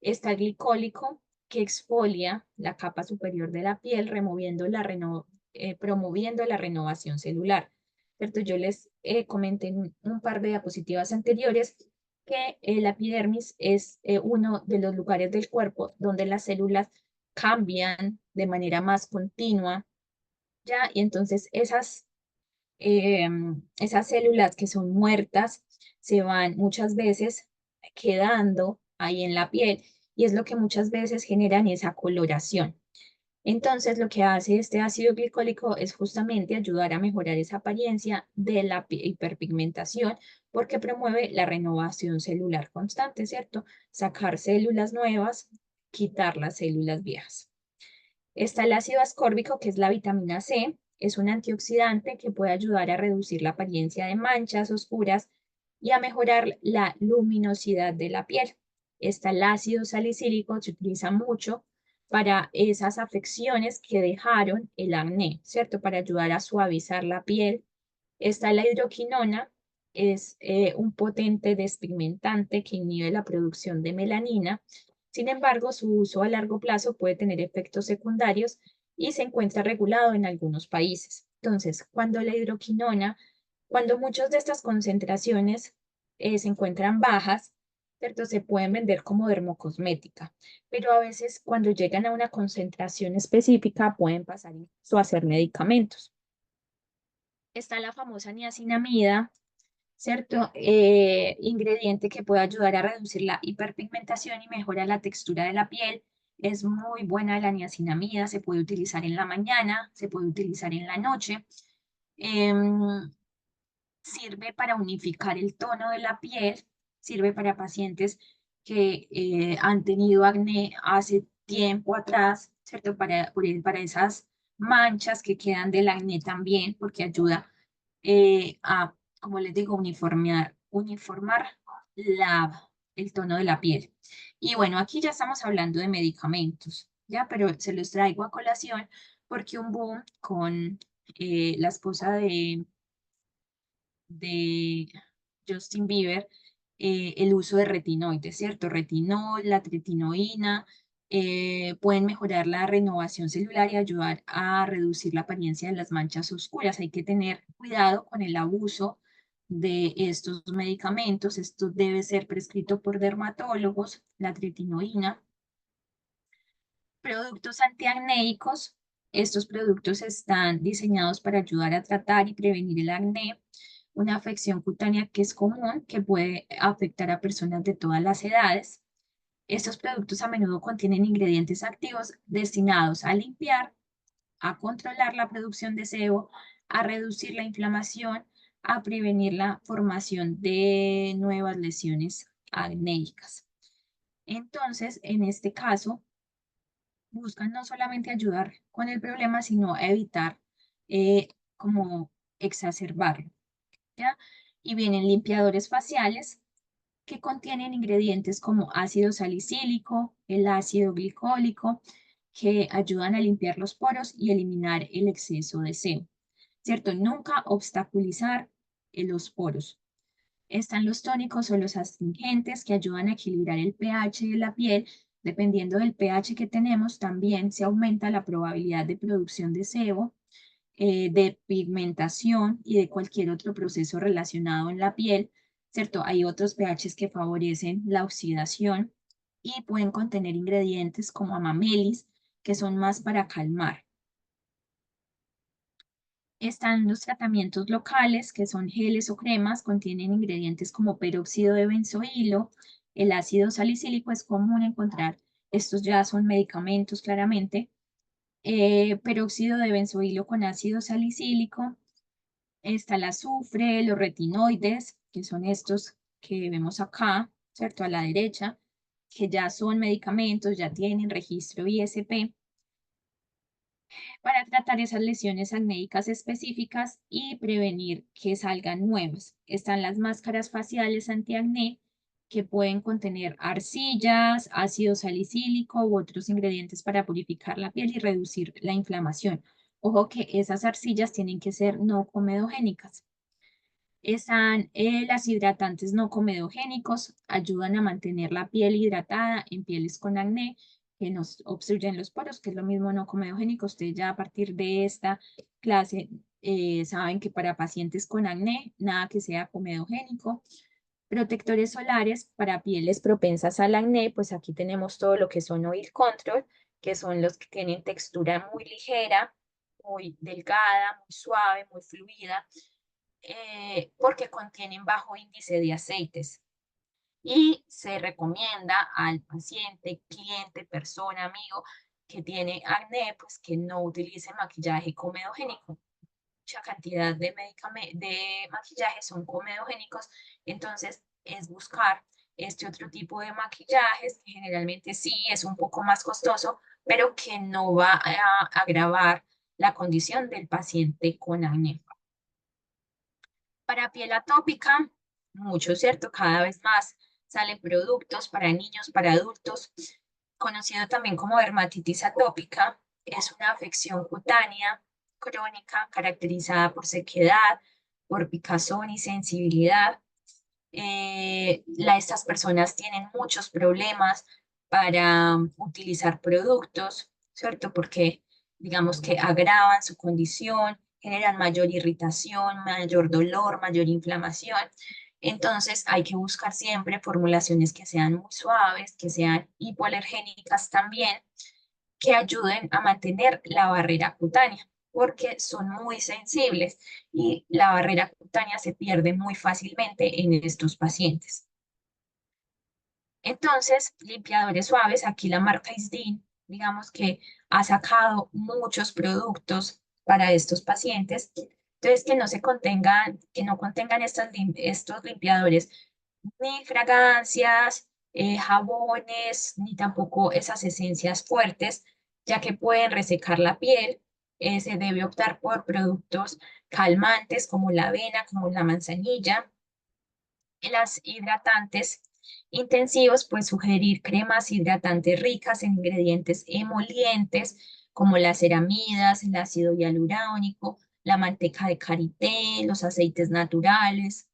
Está el glicólico, que exfolia la capa superior de la piel, promoviendo la renovación celular. ¿Cierto? Yo les comenté en un par de diapositivas anteriores que la epidermis es uno de los lugares del cuerpo donde las células cambian de manera más continua, ¿ya? Y entonces esas células que son muertas se van muchas veces quedando ahí en la piel y es lo que muchas veces generan esa coloración. Entonces, lo que hace este ácido glicólico es justamente ayudar a mejorar esa apariencia de la hiperpigmentación porque promueve la renovación celular constante, ¿cierto? Sacar células nuevas, quitar las células viejas. Está el ácido ascórbico, que es la vitamina C. Es un antioxidante que puede ayudar a reducir la apariencia de manchas oscuras y a mejorar la luminosidad de la piel. Está el ácido salicílico, se utiliza mucho para esas afecciones que dejaron el acné, ¿cierto? Para ayudar a suavizar la piel. Está la hidroquinona, es un potente despigmentante que inhibe la producción de melanina. Sin embargo, su uso a largo plazo puede tener efectos secundarios y se encuentra regulado en algunos países. Entonces, cuando muchas de estas concentraciones se encuentran bajas, ¿cierto? Se pueden vender como dermocosmética, pero a veces cuando llegan a una concentración específica pueden pasar incluso a ser medicamentos. Está la famosa niacinamida, ¿cierto? Ingrediente que puede ayudar a reducir la hiperpigmentación y mejora la textura de la piel. Es muy buena la niacinamida, se puede utilizar en la mañana, se puede utilizar en la noche. Sirve para unificar el tono de la piel, sirve para pacientes que han tenido acné hace tiempo atrás, ¿cierto? Para esas manchas que quedan del acné también, porque ayuda a, como les digo, uniformar el tono de la piel. Y bueno, aquí ya estamos hablando de medicamentos, ¿ya? Pero se los traigo a colación porque un boom con la esposa de Justin Bieber, el uso de retinoides, ¿cierto? Retinol, la tretinoína, pueden mejorar la renovación celular y ayudar a reducir la apariencia de las manchas oscuras. Hay que tener cuidado con el abuso de estos medicamentos. Esto debe ser prescrito por dermatólogos, la tretinoína. Productos antiacnéicos. Estos productos están diseñados para ayudar a tratar y prevenir el acné, una afección cutánea que es común, que puede afectar a personas de todas las edades. Estos productos a menudo contienen ingredientes activos destinados a limpiar, a controlar la producción de sebo, a reducir la inflamación, a prevenir la formación de nuevas lesiones acnéicas. Entonces, en este caso, buscan no solamente ayudar con el problema, sino evitar como exacerbarlo, ¿ya? Y vienen limpiadores faciales que contienen ingredientes como ácido salicílico, el ácido glicólico, que ayudan a limpiar los poros y eliminar el exceso de sebo, ¿cierto? Nunca obstaculizar los poros. Están los tónicos o los astringentes que ayudan a equilibrar el pH de la piel. Dependiendo del pH que tenemos, también se aumenta la probabilidad de producción de sebo, de pigmentación y de cualquier otro proceso relacionado en la piel, ¿cierto? Hay otros pHs que favorecen la oxidación y pueden contener ingredientes como amamelis, que son más para calmar. Están los tratamientos locales, que son geles o cremas, contienen ingredientes como peróxido de benzoilo, el ácido salicílico. Es común encontrar, estos ya son medicamentos claramente, peróxido de benzoilo con ácido salicílico. Está el azufre, los retinoides, que son estos que vemos acá, ¿cierto? A la derecha, que ya son medicamentos, ya tienen registro ISP, para tratar esas lesiones acnéicas específicas y prevenir que salgan nuevas. Están las máscaras faciales antiacné, que pueden contener arcillas, ácido salicílico u otros ingredientes para purificar la piel y reducir la inflamación. Ojo que esas arcillas tienen que ser no comedogénicas. Están las hidratantes no comedogénicos, ayudan a mantener la piel hidratada en pieles con acné, que nos obstruyen los poros, que es lo mismo no comedogénico. Ustedes ya a partir de esta clase saben que para pacientes con acné, nada que sea comedogénico. Protectores solares para pieles propensas al acné, pues aquí tenemos todo lo que son oil control, que son los que tienen textura muy ligera, muy delgada, muy suave, muy fluida, porque contienen bajo índice de aceites. Y se recomienda al paciente, cliente, persona, amigo que tiene acné, pues que no utilice maquillaje comedogénico. Mucha cantidad de maquillaje son comedogénicos, entonces es buscar este otro tipo de maquillajes que generalmente sí es un poco más costoso, pero que no va a agravar la condición del paciente con acné. Para piel atópica, mucho, ¿cierto? Cada vez más salen productos para niños, para adultos, conocido también como dermatitis atópica. Es una afección cutánea crónica caracterizada por sequedad, por picazón y sensibilidad. Estas personas tienen muchos problemas para utilizar productos, ¿cierto? Porque digamos que agravan su condición, generan mayor irritación, mayor dolor, mayor inflamación. Entonces hay que buscar siempre formulaciones que sean muy suaves, que sean hipoalergénicas también, que ayuden a mantener la barrera cutánea, porque son muy sensibles y la barrera cutánea se pierde muy fácilmente en estos pacientes. Entonces, limpiadores suaves, aquí la marca Isdin, digamos que ha sacado muchos productos para estos pacientes. Entonces, que no contengan estos limpiadores ni fragancias, jabones, ni tampoco esas esencias fuertes, ya que pueden resecar la piel. Se debe optar por productos calmantes como la avena, como la manzanilla. Las hidratantes intensivos, pues sugerir cremas hidratantes ricas en ingredientes emolientes como las ceramidas, el ácido hialurónico, la manteca de karité, los aceites naturales.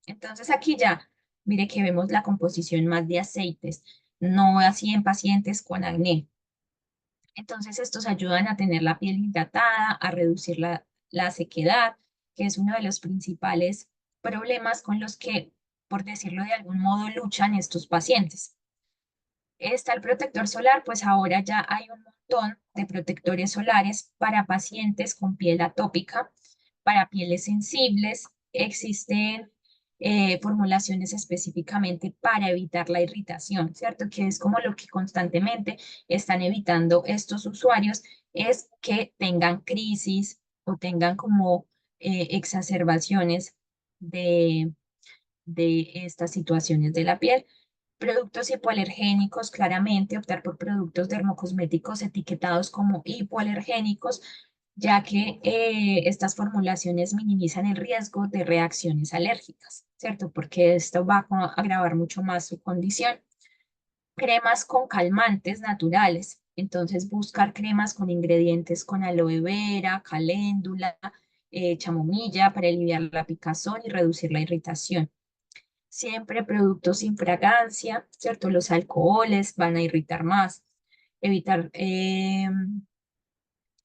Entonces aquí ya, mire que vemos la composición más de aceites, no así en pacientes con acné. Entonces estos ayudan a tener la piel hidratada, a reducir la sequedad, que es uno de los principales problemas con los que, por decirlo de algún modo, luchan estos pacientes. Está el protector solar, pues ahora ya hay un montón de protectores solares para pacientes con piel atópica, para pieles sensibles. Existen formulaciones específicamente para evitar la irritación, ¿cierto? Que es como lo que constantemente están evitando estos usuarios, es que tengan crisis o tengan como exacerbaciones de, de estas situaciones de la piel. Productos hipoalergénicos, claramente optar por productos dermocosméticos etiquetados como hipoalergénicos, ya que estas formulaciones minimizan el riesgo de reacciones alérgicas, ¿cierto? Porque esto va a agravar mucho más su condición. Cremas con calmantes naturales. Entonces, buscar cremas con ingredientes con aloe vera, caléndula, chamomilla para aliviar la picazón y reducir la irritación. Siempre productos sin fragancia, ¿cierto? Los alcoholes van a irritar más. Evitar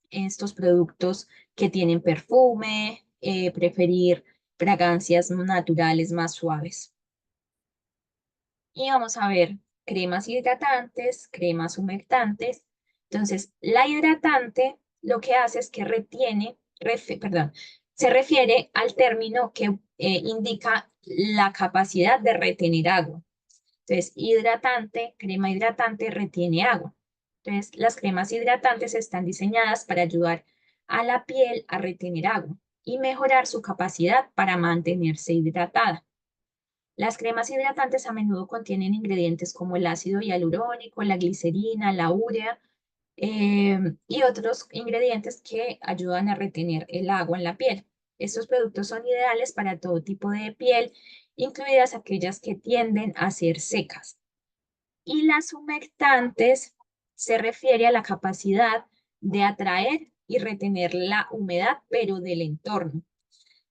estos productos que tienen perfume, preferir fragancias naturales más suaves. Y vamos a ver cremas hidratantes, cremas humectantes. Entonces, la hidratante lo que hace es que se refiere al término que indica la capacidad de retener agua. Entonces, hidratante, crema hidratante retiene agua. Entonces, las cremas hidratantes están diseñadas para ayudar a la piel a retener agua y mejorar su capacidad para mantenerse hidratada. Las cremas hidratantes a menudo contienen ingredientes como el ácido hialurónico, la glicerina, la urea y otros ingredientes que ayudan a retener el agua en la piel. Estos productos son ideales para todo tipo de piel, incluidas aquellas que tienden a ser secas. Y las humectantes se refiere a la capacidad de atraer y retener la humedad, pero del entorno,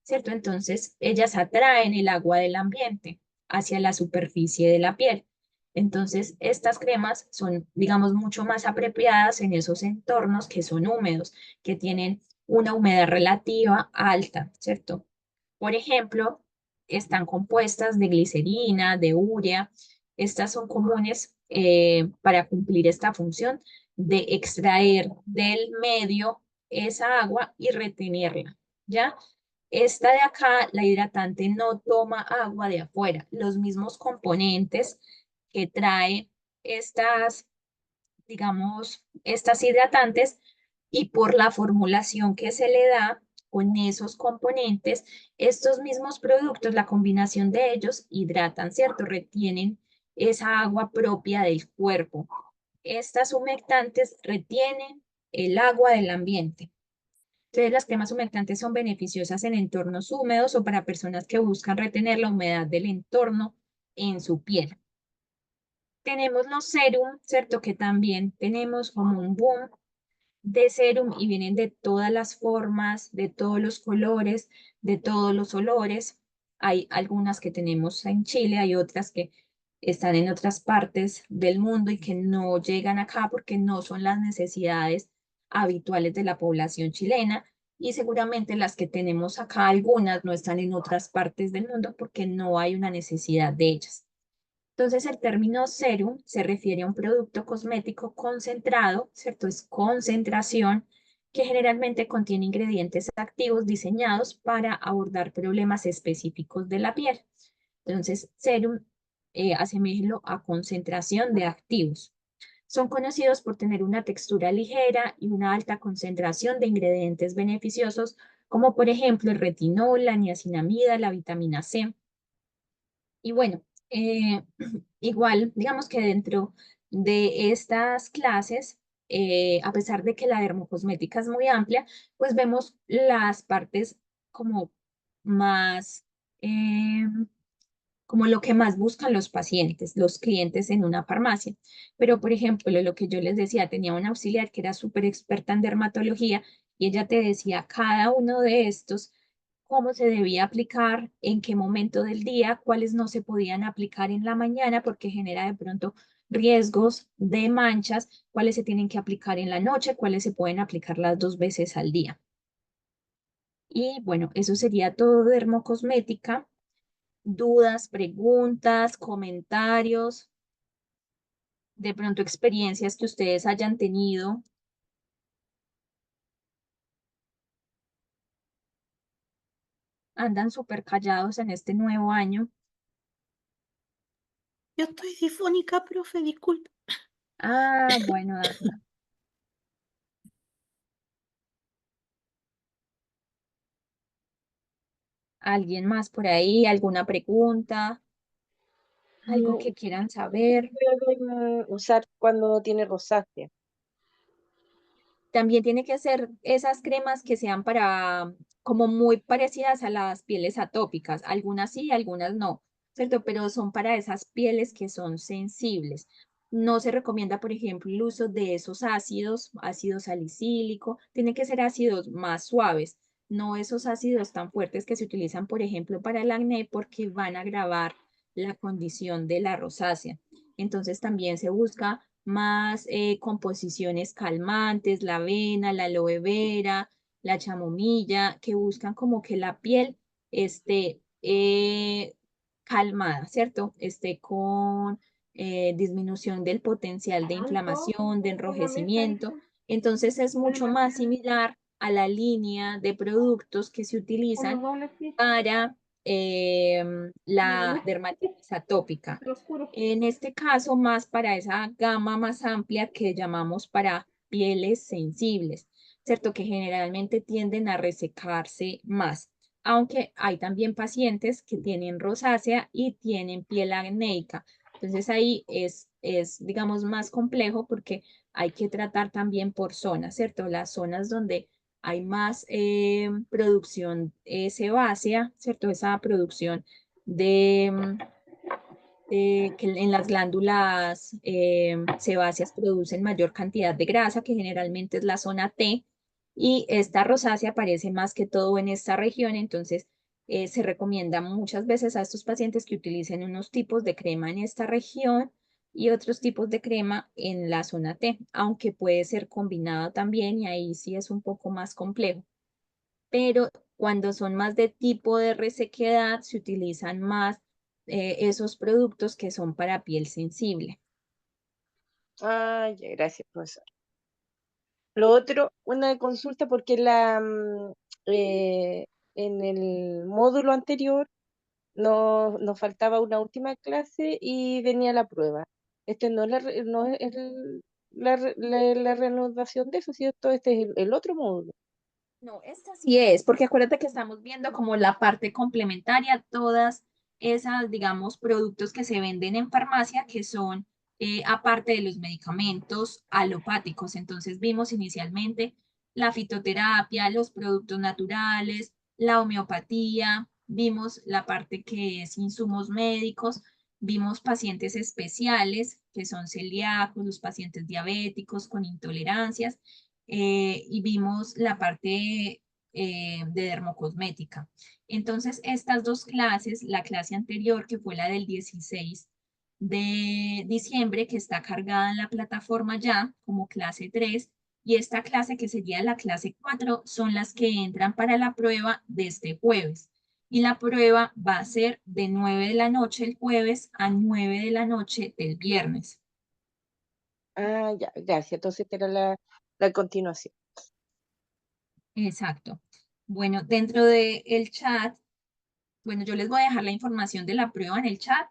¿cierto? Entonces, ellas atraen el agua del ambiente hacia la superficie de la piel. Entonces, estas cremas son, digamos, mucho más apropiadas en esos entornos que son húmedos, que tienen una humedad relativa alta, ¿cierto? Por ejemplo, están compuestas de glicerina, de urea. Estas son comunes para cumplir esta función de extraer del medio esa agua y retenerla, ¿ya? Esta de acá, la hidratante, no toma agua de afuera. Los mismos componentes que trae estas, digamos, estas hidratantes y por la formulación que se le da con esos componentes, estos mismos productos, la combinación de ellos hidratan, ¿cierto? Retienen esa agua propia del cuerpo. Estas humectantes retienen el agua del ambiente. Entonces, las cremas humectantes son beneficiosas en entornos húmedos o para personas que buscan retener la humedad del entorno en su piel. Tenemos los serum, ¿cierto? Que también tenemos como un boom de serum y vienen de todas las formas, de todos los colores, de todos los olores. Hay algunas que tenemos en Chile, hay otras que están en otras partes del mundo y que no llegan acá porque no son las necesidades habituales de la población chilena. Y seguramente las que tenemos acá, algunas no están en otras partes del mundo porque no hay una necesidad de ellas. Entonces, el término serum se refiere a un producto cosmético concentrado, ¿cierto? Es concentración que generalmente contiene ingredientes activos diseñados para abordar problemas específicos de la piel. Entonces, serum, aseméjelo a concentración de activos. Son conocidos por tener una textura ligera y una alta concentración de ingredientes beneficiosos, como por ejemplo el retinol, la niacinamida, la vitamina C. Y bueno, igual, digamos que dentro de estas clases, a pesar de que la dermocosmética es muy amplia, pues vemos las partes como más, como lo que más buscan los pacientes, los clientes en una farmacia. Pero, por ejemplo, lo que yo les decía, tenía una auxiliar que era súper experta en dermatología y ella te decía cada uno de estos cómo se debía aplicar, en qué momento del día, cuáles no se podían aplicar en la mañana porque genera de pronto riesgos de manchas, cuáles se tienen que aplicar en la noche, cuáles se pueden aplicar las 2 veces al día. Y bueno, eso sería todo de dermocosmética. Dudas, preguntas, comentarios, de pronto experiencias que ustedes hayan tenido. Andan súper callados en este nuevo año. Yo estoy difónica, profe, disculpe. Ah, bueno, Dafne. ¿Alguien más por ahí? ¿Alguna pregunta? ¿Algo que quieran saber? Pueden usar cuando tiene rosácea. También tiene que ser esas cremas que sean para, como muy parecidas a las pieles atópicas. Algunas sí, algunas no, ¿cierto? Pero son para esas pieles que son sensibles. No se recomienda, por ejemplo, el uso de esos ácidos, ácido salicílico. Tienen que ser ácidos más suaves, no esos ácidos tan fuertes que se utilizan, por ejemplo, para el acné, porque van a agravar la condición de la rosácea. Entonces también se busca más composiciones calmantes, la avena, la aloe vera, la chamomilla, que buscan como que la piel esté calmada, ¿cierto? Esté con disminución del potencial de inflamación, de enrojecimiento. Entonces es mucho más similar a la línea de productos que se Con utilizan los dobles sí, para la dígame, dermatitis atópica. te los juro. En este caso, más para esa gama más amplia que llamamos para pieles sensibles, ¿cierto? Que generalmente tienden a resecarse más. Aunque hay también pacientes que tienen rosácea y tienen piel acnéica. Entonces ahí digamos, más complejo porque hay que tratar también por zonas, ¿cierto? Las zonas donde hay más producción sebácea, ¿cierto? Esa producción de que en las glándulas sebáceas producen mayor cantidad de grasa, que generalmente es la zona T, y esta rosácea aparece más que todo en esta región, entonces se recomienda muchas veces a estos pacientes que utilicen unos tipos de crema en esta región y otros tipos de crema en la zona T, aunque puede ser combinado también y ahí sí es un poco más complejo. Pero cuando son más de tipo de resequedad, se utilizan más esos productos que son para piel sensible. Ah, ya, gracias, profesor. Lo otro, una consulta porque en el módulo anterior nos faltaba una última clase y venía la prueba. Este no es no es la reanudación de eso, ¿cierto? Este es el otro módulo. No, esta sí es, porque acuérdate que estamos viendo como la parte complementaria, todas esas, digamos, productos que se venden en farmacia que son aparte de los medicamentos alopáticos. Entonces vimos inicialmente la fitoterapia, los productos naturales, la homeopatía, vimos la parte que es insumos médicos, vimos pacientes especiales que son celíacos, los pacientes diabéticos con intolerancias y vimos la parte de dermocosmética. Entonces, estas dos clases, la clase anterior, que fue la del 16 de diciembre, que está cargada en la plataforma ya como clase 3, y esta clase, que sería la clase 4, son las que entran para la prueba de este jueves. Y la prueba va a ser de 9 de la noche el jueves a 9 de la noche del viernes. Ah, ya, gracias. Entonces esta era la continuación. Exacto. Bueno, dentro del chat, bueno, yo les voy a dejar la información de la prueba en el chat.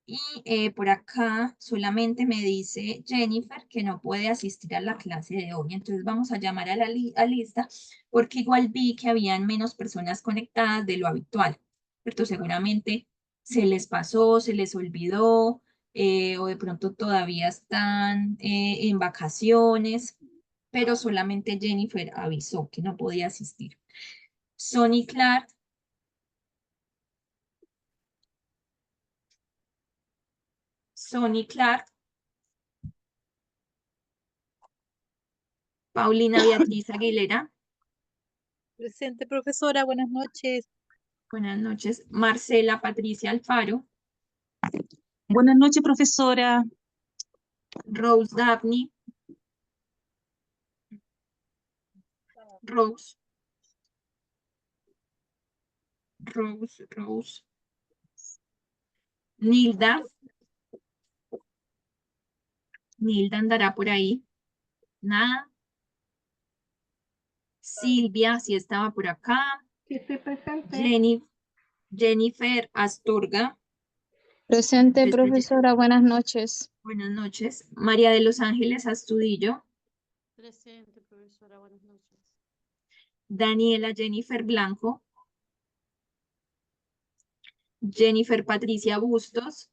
Y por acá solamente me dice Jennifer que no puede asistir a la clase de hoy. Entonces vamos a llamar a la lista porque igual vi que habían menos personas conectadas de lo habitual. Pero seguramente se les pasó, se les olvidó o de pronto todavía están en vacaciones, pero solamente Jennifer avisó que no podía asistir. Sonny Clark. Sonny Clark. Paulina Beatriz Aguilera. Presente, profesora, buenas noches. Buenas noches. Marcela Patricia Alfaro. Buenas noches, profesora. Rose Daphne. Rose. Nilda. Nilda andará por ahí. Nada. Silvia, sí estaba por acá. Sí, estoy presente. Jennifer Astorga. Presente, profesora, buenas noches. Buenas noches. María de los Ángeles Astudillo. Presente, profesora, buenas noches. Daniela Jennifer Blanco. Jennifer Patricia Bustos.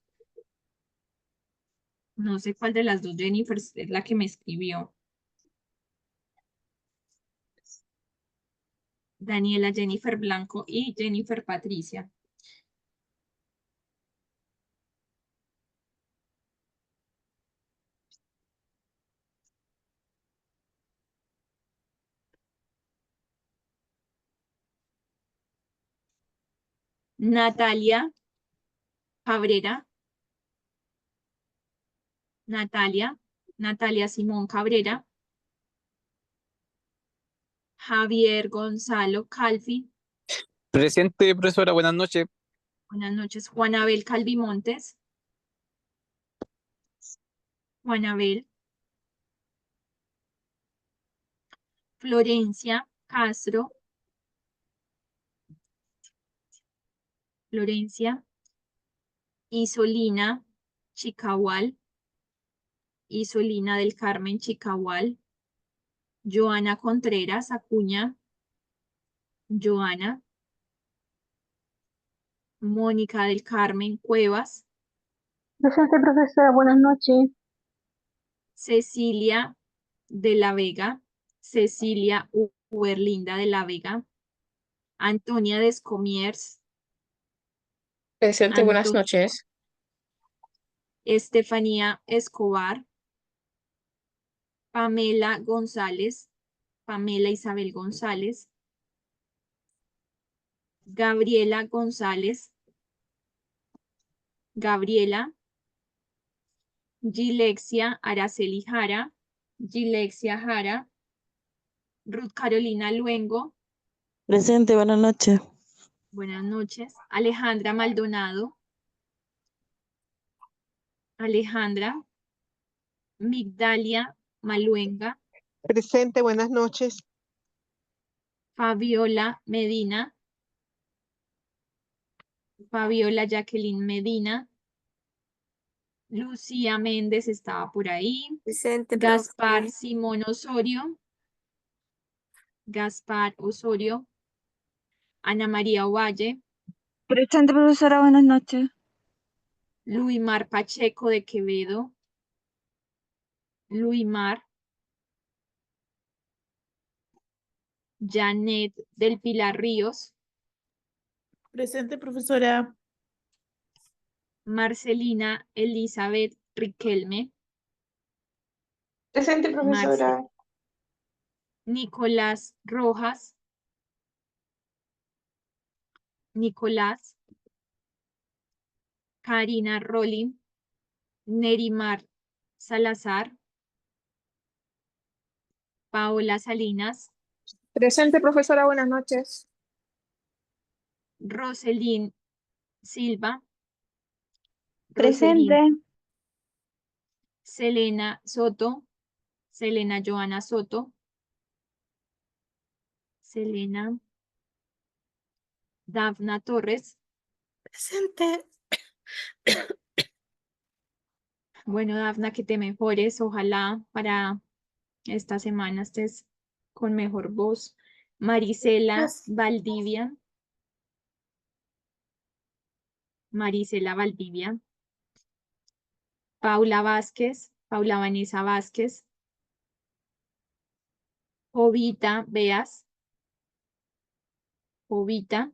No sé cuál de las dos Jennifer es la que me escribió. Daniela Jennifer Blanco y Jennifer Patricia. Natalia Cabrera. Natalia Simón Cabrera. Javier Gonzalo Calvi. Presente, profesora, buenas noches. Buenas noches. Juanabel Calvimontes. Juanabel. Florencia Castro. Florencia. Isolina Chicahual. Isolina del Carmen Chicahual. Joana Contreras Acuña. Joana. Mónica del Carmen Cuevas. Presente, profesora, buenas noches. Cecilia de la Vega. Cecilia Uberlinda de la Vega. Antonia Descomiers. Presente, buenas noches. Estefanía Escobar. Pamela González. Pamela Isabel González. Gabriela González. Gabriela. Gilexia Araceli Jara. Gilexia Jara. Ruth Carolina Luengo. Presente, buenas noches. Buenas noches. Alejandra Maldonado. Alejandra. Migdalia Maluenga. Presente, buenas noches. Fabiola Medina. Fabiola Jacqueline Medina. Lucía Méndez estaba por ahí. Presente, Gaspar profe. Simón Osorio. Gaspar Osorio. Ana María Ovalle. Presente, profesora, buenas noches. Luimar Pacheco de Quevedo. Luimar. Janet del Pilar Ríos. Presente, profesora. Marcelina Elizabeth Riquelme. Presente, profesora. Nicolás Rojas. Nicolás. Karina Rolling. Nerimar Salazar. Paola Salinas. Presente, profesora, buenas noches. Roselín Silva. Presente. Roselín. Selena Soto. Selena Joana Soto. Selena. Dafna Torres. Presente. Bueno, Dafna, que te mejores. Ojalá para esta semana estés con mejor voz. Marisela Gracias. Valdivia. Marisela Valdivia. Paula Vázquez. Paula Vanessa Vázquez. Jovita Beas. Jovita.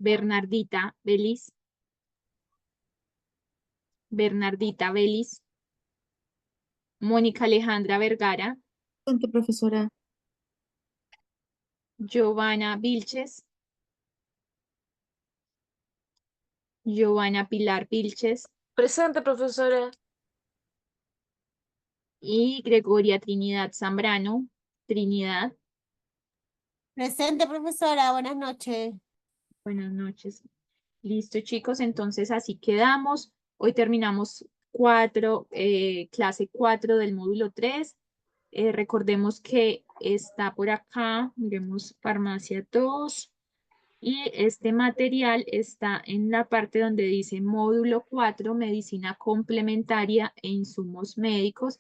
Bernardita Belis. Bernardita Belis. Mónica Alejandra Vergara. Presente, profesora. Giovanna Vilches. Giovanna Pilar Vilches. Presente, profesora. Y Gregoria Trinidad Zambrano. Trinidad. Presente, profesora, buenas noches. Buenas noches. Listo, chicos, entonces así quedamos. Hoy terminamos clase 4 del módulo 3. Recordemos que está por acá, miremos farmacia 2. Y este material está en la parte donde dice módulo 4, medicina complementaria e insumos médicos.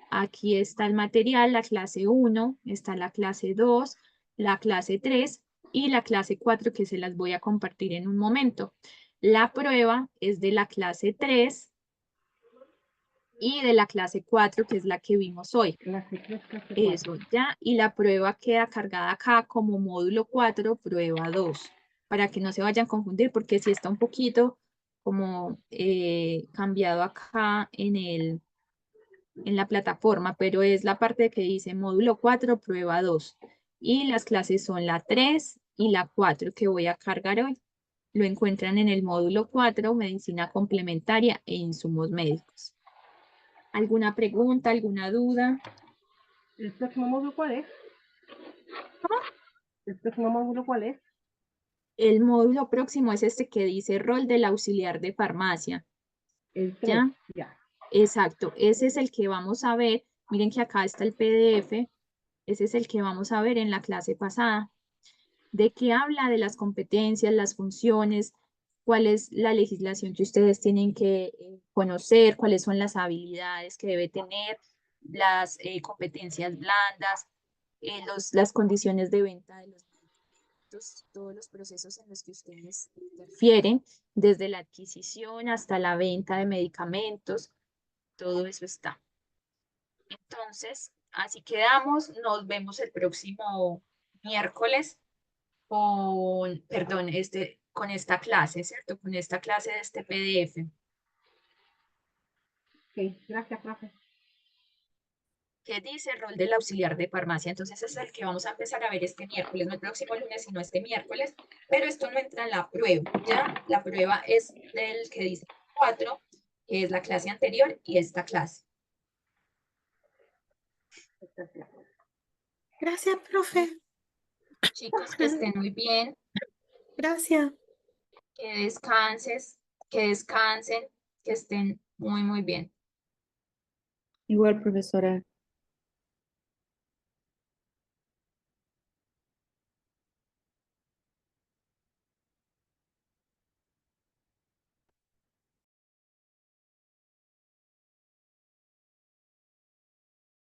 Aquí está el material, la clase 1, está la clase 2, la clase 3 y la clase 4 que se las voy a compartir en un momento. La prueba es de la clase 3 y de la clase 4, que es la que vimos hoy. Clase 3, clase 4. Eso, ya. Y la prueba queda cargada acá como módulo 4, prueba 2, para que no se vayan a confundir, porque sí está un poquito como cambiado acá en la plataforma, pero es la parte que dice módulo 4, prueba 2. Y las clases son la 3 y la 4 que voy a cargar hoy. Lo encuentran en el módulo 4, medicina complementaria e insumos médicos. ¿Alguna pregunta, alguna duda? ¿El próximo módulo cuál es? ¿Cómo? ¿El próximo módulo cuál es? El módulo próximo es este que dice rol del auxiliar de farmacia. El 3, ¿Ya? ya. Exacto, ese es el que vamos a ver. Miren que acá está el PDF. Ese es el que vamos a ver en la clase pasada. ¿De qué habla? De las competencias, las funciones, cuál es la legislación que ustedes tienen que conocer, cuáles son las habilidades que debe tener, las competencias blandas, las condiciones de venta de los medicamentos, todos los procesos en los que ustedes interfieren, desde la adquisición hasta la venta de medicamentos, todo eso está. Entonces, así quedamos. Nos vemos el próximo miércoles con esta clase, ¿cierto? Con esta clase de este PDF. Ok, gracias, profe. Que dice rol del auxiliar de farmacia. Entonces es el que vamos a empezar a ver este miércoles, no el próximo lunes, sino este miércoles. Pero esto no entra en la prueba, ¿ya? La prueba es del que dice 4, que es la clase anterior, y esta clase. Gracias, profe. Chicos, que estén muy bien, Gracias. que descansen, que estén muy, muy bien. Igual, profesora.